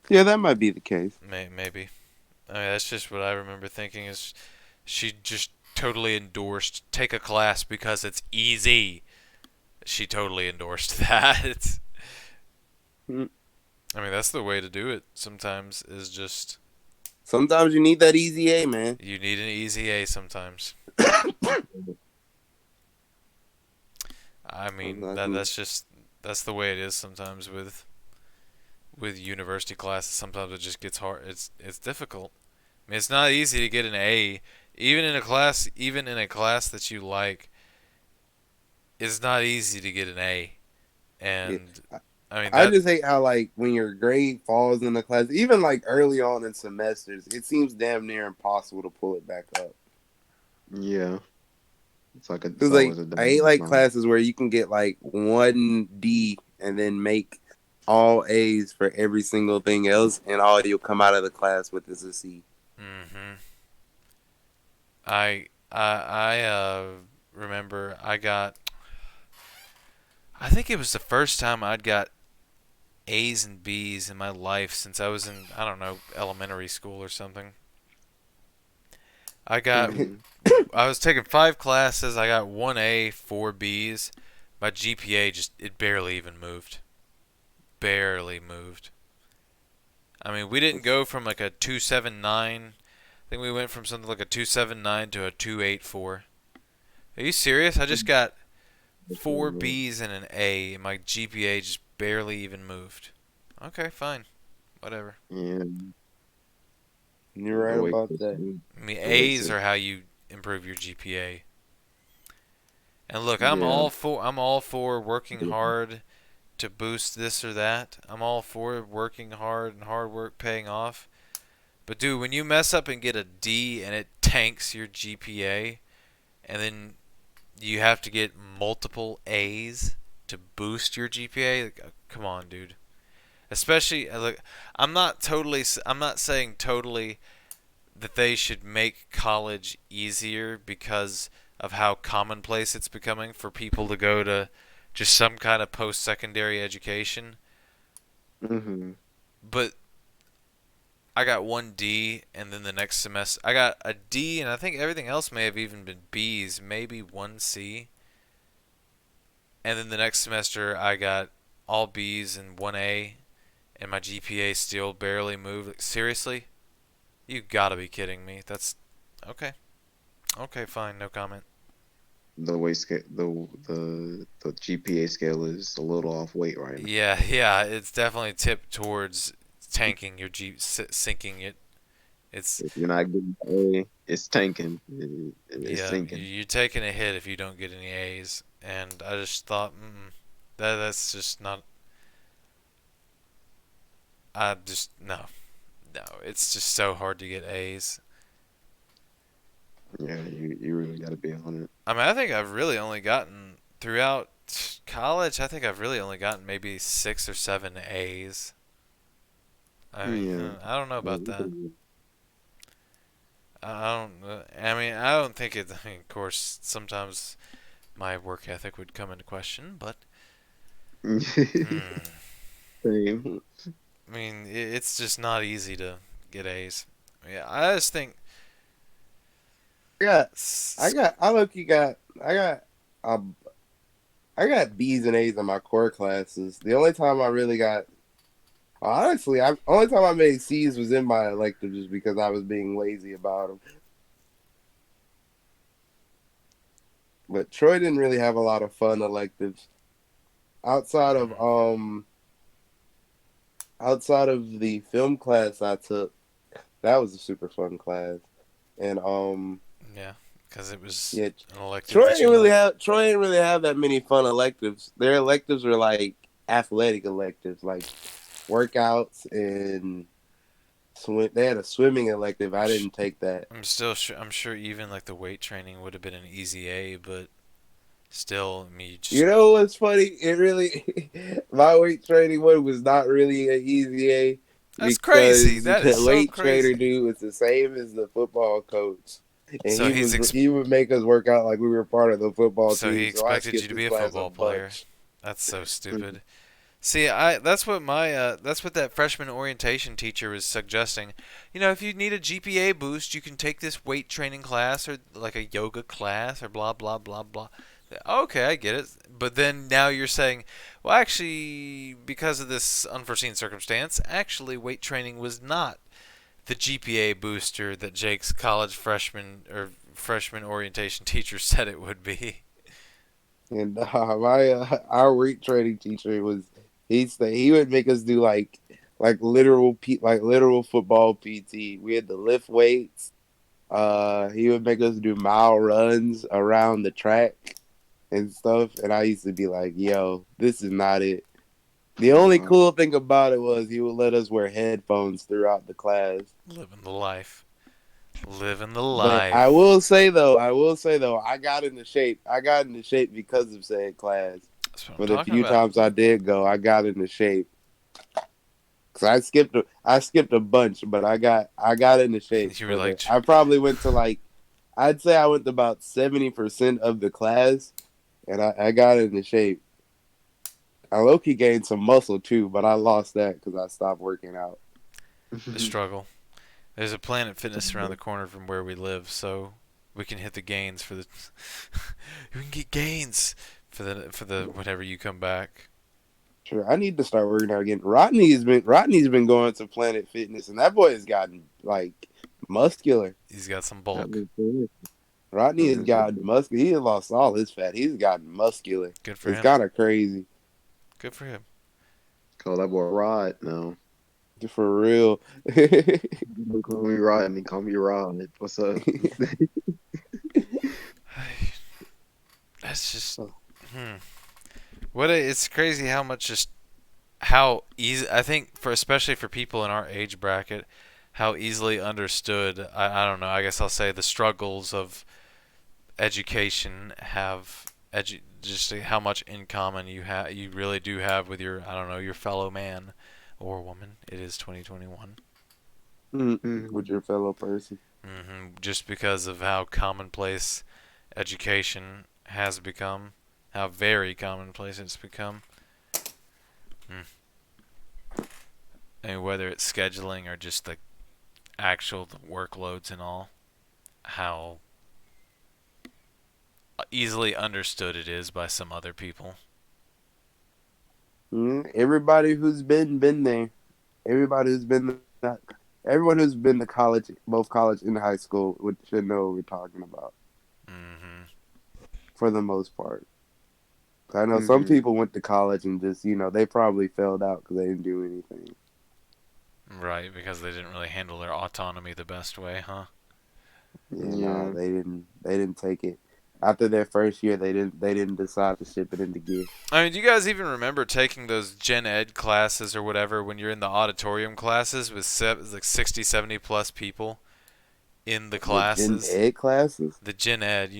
Yeah, that might be the case. Maybe. I mean, that's just what I remember thinking. Is she just totally endorsed take a class because it's easy. She totally endorsed that. Mm. I mean, that's the way to do it. Sometimes is just Sometimes you need that easy A, man. you need an easy A sometimes. I mean, that's the way it is sometimes with university classes. Sometimes it just gets hard. It's difficult. I mean, it's not easy to get an A, even in a class that you like. It's not easy to get an A, Yeah. and I mean I that. just hate how like when your grade falls in the class, even like early on in semesters, it seems damn near impossible to pull it back up. Yeah, it's Cause like always a I hate downward like slide. classes where you can get like 1D and then make all A's for every single thing else, and all you'll come out of the class with is a C. Mhm. I remember I got. I think it was the first time I'd got A's and B's in my life since I was in, I don't know, elementary school or something. I got Hmm. I was taking 5 classes. I got 1A, 4 B's. My GPA just it barely even moved. Barely moved. I mean, we didn't go from like a 279. I think we went from something like a 279 to a 284. Are you serious? I just got 4 B's and an A, and my GPA just barely even moved. Okay, fine. Whatever. Yeah, You're right the way about that. I mean, the way A's are how you improve your GPA. And look, yeah. I'm all for working hard to boost this or that. I'm all for working hard and hard work paying off. But dude, when you mess up and get a D and it tanks your GPA, and then you have to get multiple A's to boost your GPA, like, come on, dude. Especially look, I'm not saying totally that they should make college easier because of how commonplace it's becoming for people to go to just some kind of post-secondary education. Hmm. But I got 1D, and then the next semester I got a D, and I think everything else may have even been B's, maybe 1C. And then the next semester I got all B's and 1A, and my GPA still barely moved. Like, seriously? You gotta be kidding me. That's okay. Okay, fine, no comment. The way the GPA scale is a little off weight right now. Yeah, yeah, it's definitely tipped towards tanking your sinking it. It's If you're not getting an A, it's tanking. It's yeah, sinking. you're taking a hit if you don't get any A's, and I just thought, that's just not. I just no, no. It's just so hard to get A's. Yeah, you really got to be on it. I mean, I think I've really only gotten throughout college. I think I've really only gotten maybe 6 or 7 A's. Yeah. I don't know about that. I don't. I mean, I don't think it. I mean, of course, sometimes my work ethic would come into question, but hmm, Same. I mean, it's just not easy to get A's. Yeah, I just think. Yeah, s- I look, you got, um, I got B's and A's in my core classes. The only time I really got, honestly, I only time I made C's was in my electives just because I was being lazy about them. But Troy didn't really have a lot of fun electives outside of mm, outside of the film class I took. That was a super fun class, and yeah, because it was yeah, an elective that you like. Troy didn't really have that many fun electives. Their electives were like athletic electives, like workouts and swim. They had a swimming elective. I'm I sh- didn't take that. I'm still sure. I'm sure even like the weight training would have been an easy A, but still, I mean, you You just know what's funny? It really my weight training one was not really an easy A that's crazy. because That is the so weight trainer crazy. dude was the same as the football coach, and So he's he would make us work out like we were part of the football so he team. So I expected you skipped to this be a class a football player. bunch. That's so stupid. See, that's what that freshman orientation teacher was suggesting. If you need a GPA boost, you can take this weight training class or like a yoga class or blah blah blah blah. Okay, I get it. But then now you're saying, well, actually, because of this unforeseen circumstance, actually weight training was not the GPA booster that Jake's college freshman orientation teacher said it would be. And my our weight training teacher was he would make us do like literal football PT. We had to lift weights. He would make us do mile runs around the track and stuff. And I used to be like, "Yo, this is not it." The only cool thing about it was he would let us wear headphones throughout the class. Living the life. Living the But life. I will say though, I got into shape. I got into shape because of said class. That's what I'm For the talking few about. times I did go, I got into shape. Cause I skipped a bunch, but I got into shape. You were like, I probably went to I'd say I went to about 70% of the class, and I got into shape. I low-key gained some muscle too, but I lost that because I stopped working out. the struggle. There's a Planet Fitness around the corner from where we live, so we can hit the gains for the. We can get gains for the whenever you come back. Sure, I need to start working out again. Rodney's been going to Planet Fitness, and that boy has gotten muscular. He's got some bulk. Rodney has gotten muscular. He has lost all his fat. He's gotten muscular. Good for It's him. kind of crazy. Good for him. Call that boy Rod. No. For real. Don't call me Rodney. Call me Rod. What's up? That's just. It's crazy how much how easy I think especially for people in our age bracket, how easily understood. I don't know. I guess I'll say the struggles of education have just how much in common you really do have with your your fellow man or woman. It is 2021. With your fellow person. Just because of how commonplace education has become, how very commonplace it's become. I mean, whether it's scheduling or just the actual workloads and all, how easily understood it is by some other people. Everybody who's been there, everybody who's been that, everyone who's been to college, both college and high school, should know what we're talking about. For the most part, I know some people went to college and just they probably failed out because they didn't do anything. Right, because they didn't really handle their autonomy the best way, huh? Yeah. They didn't take it. After their first year, they didn't decide to ship it into gear. I mean, do you guys even remember taking those gen ed classes or whatever when you're in the auditorium classes with 60, 70 plus people in the classes? The gen ed classes? The gen ed,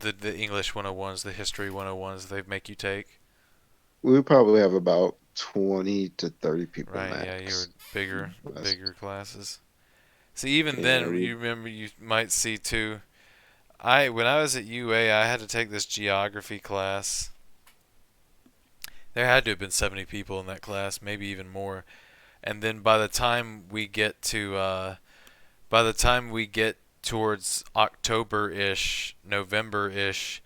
the English 101s, the history 101s they make you take. We probably have about 20 to 30 people. Right, max. yeah, you were bigger classes. See, even then, you remember you might see too. When I was at UA, I had to take this geography class. There had to have been 70 people in that class, maybe even more. And then by the time we get towards October-ish, November-ish,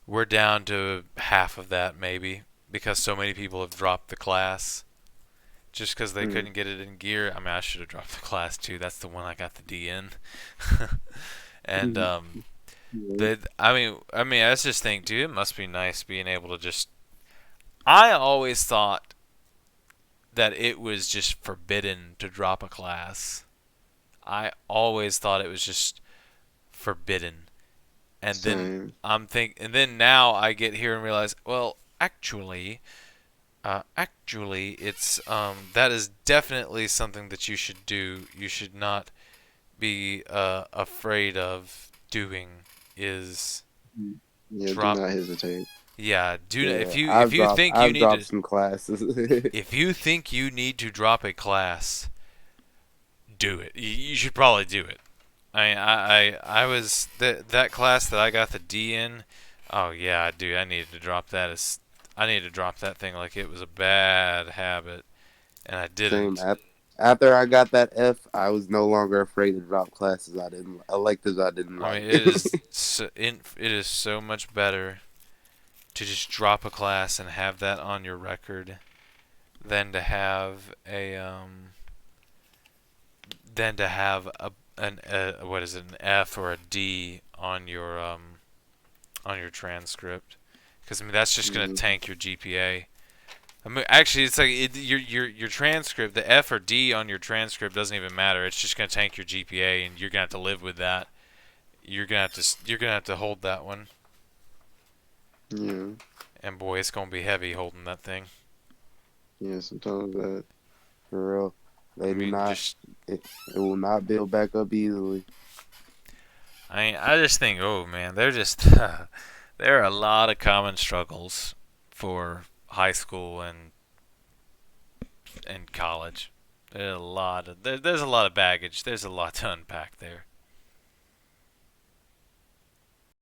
we're down to half of that maybe, because so many people have dropped the class just because they couldn't get it in gear. I mean, I should have dropped the class too. That's the one I got the D in. And I just think, dude, it must be nice being able to just. I always thought that it was just forbidden to drop a class. I always thought it was just forbidden. And then now I get here and realize, well, actually it's that is definitely something that you should do. You should not be afraid of doing. Is do not hesitate. Yeah, if you think I've you need dropped to, some classes. if you think you need to drop a class, do it. You should probably do it. I was that class that I got the D in. Oh yeah, dude, I needed to drop that. I need to drop that thing like it was a bad habit, and I Same. didn't. After I got that F, I was no longer afraid to drop classes electives I didn't I like. mean, it is so much better to just drop a class and have that on your record than to have a what is it, an F or a D on your transcript, because I mean that's just gonna Mhm. tank your GPA. I mean, actually, it's like your transcript, the F or D on your transcript doesn't even matter. It's just gonna tank your GPA, and you're gonna have to live with that. You're gonna have to hold that one, Yeah, and boy, it's gonna be heavy holding that thing. yeah. Sometimes that. For real. I They do mean, not. It will not build back up easily. I just think, oh man, they're just there are a lot of common struggles for high school and college. There's a lot of baggage. There's a lot to unpack there.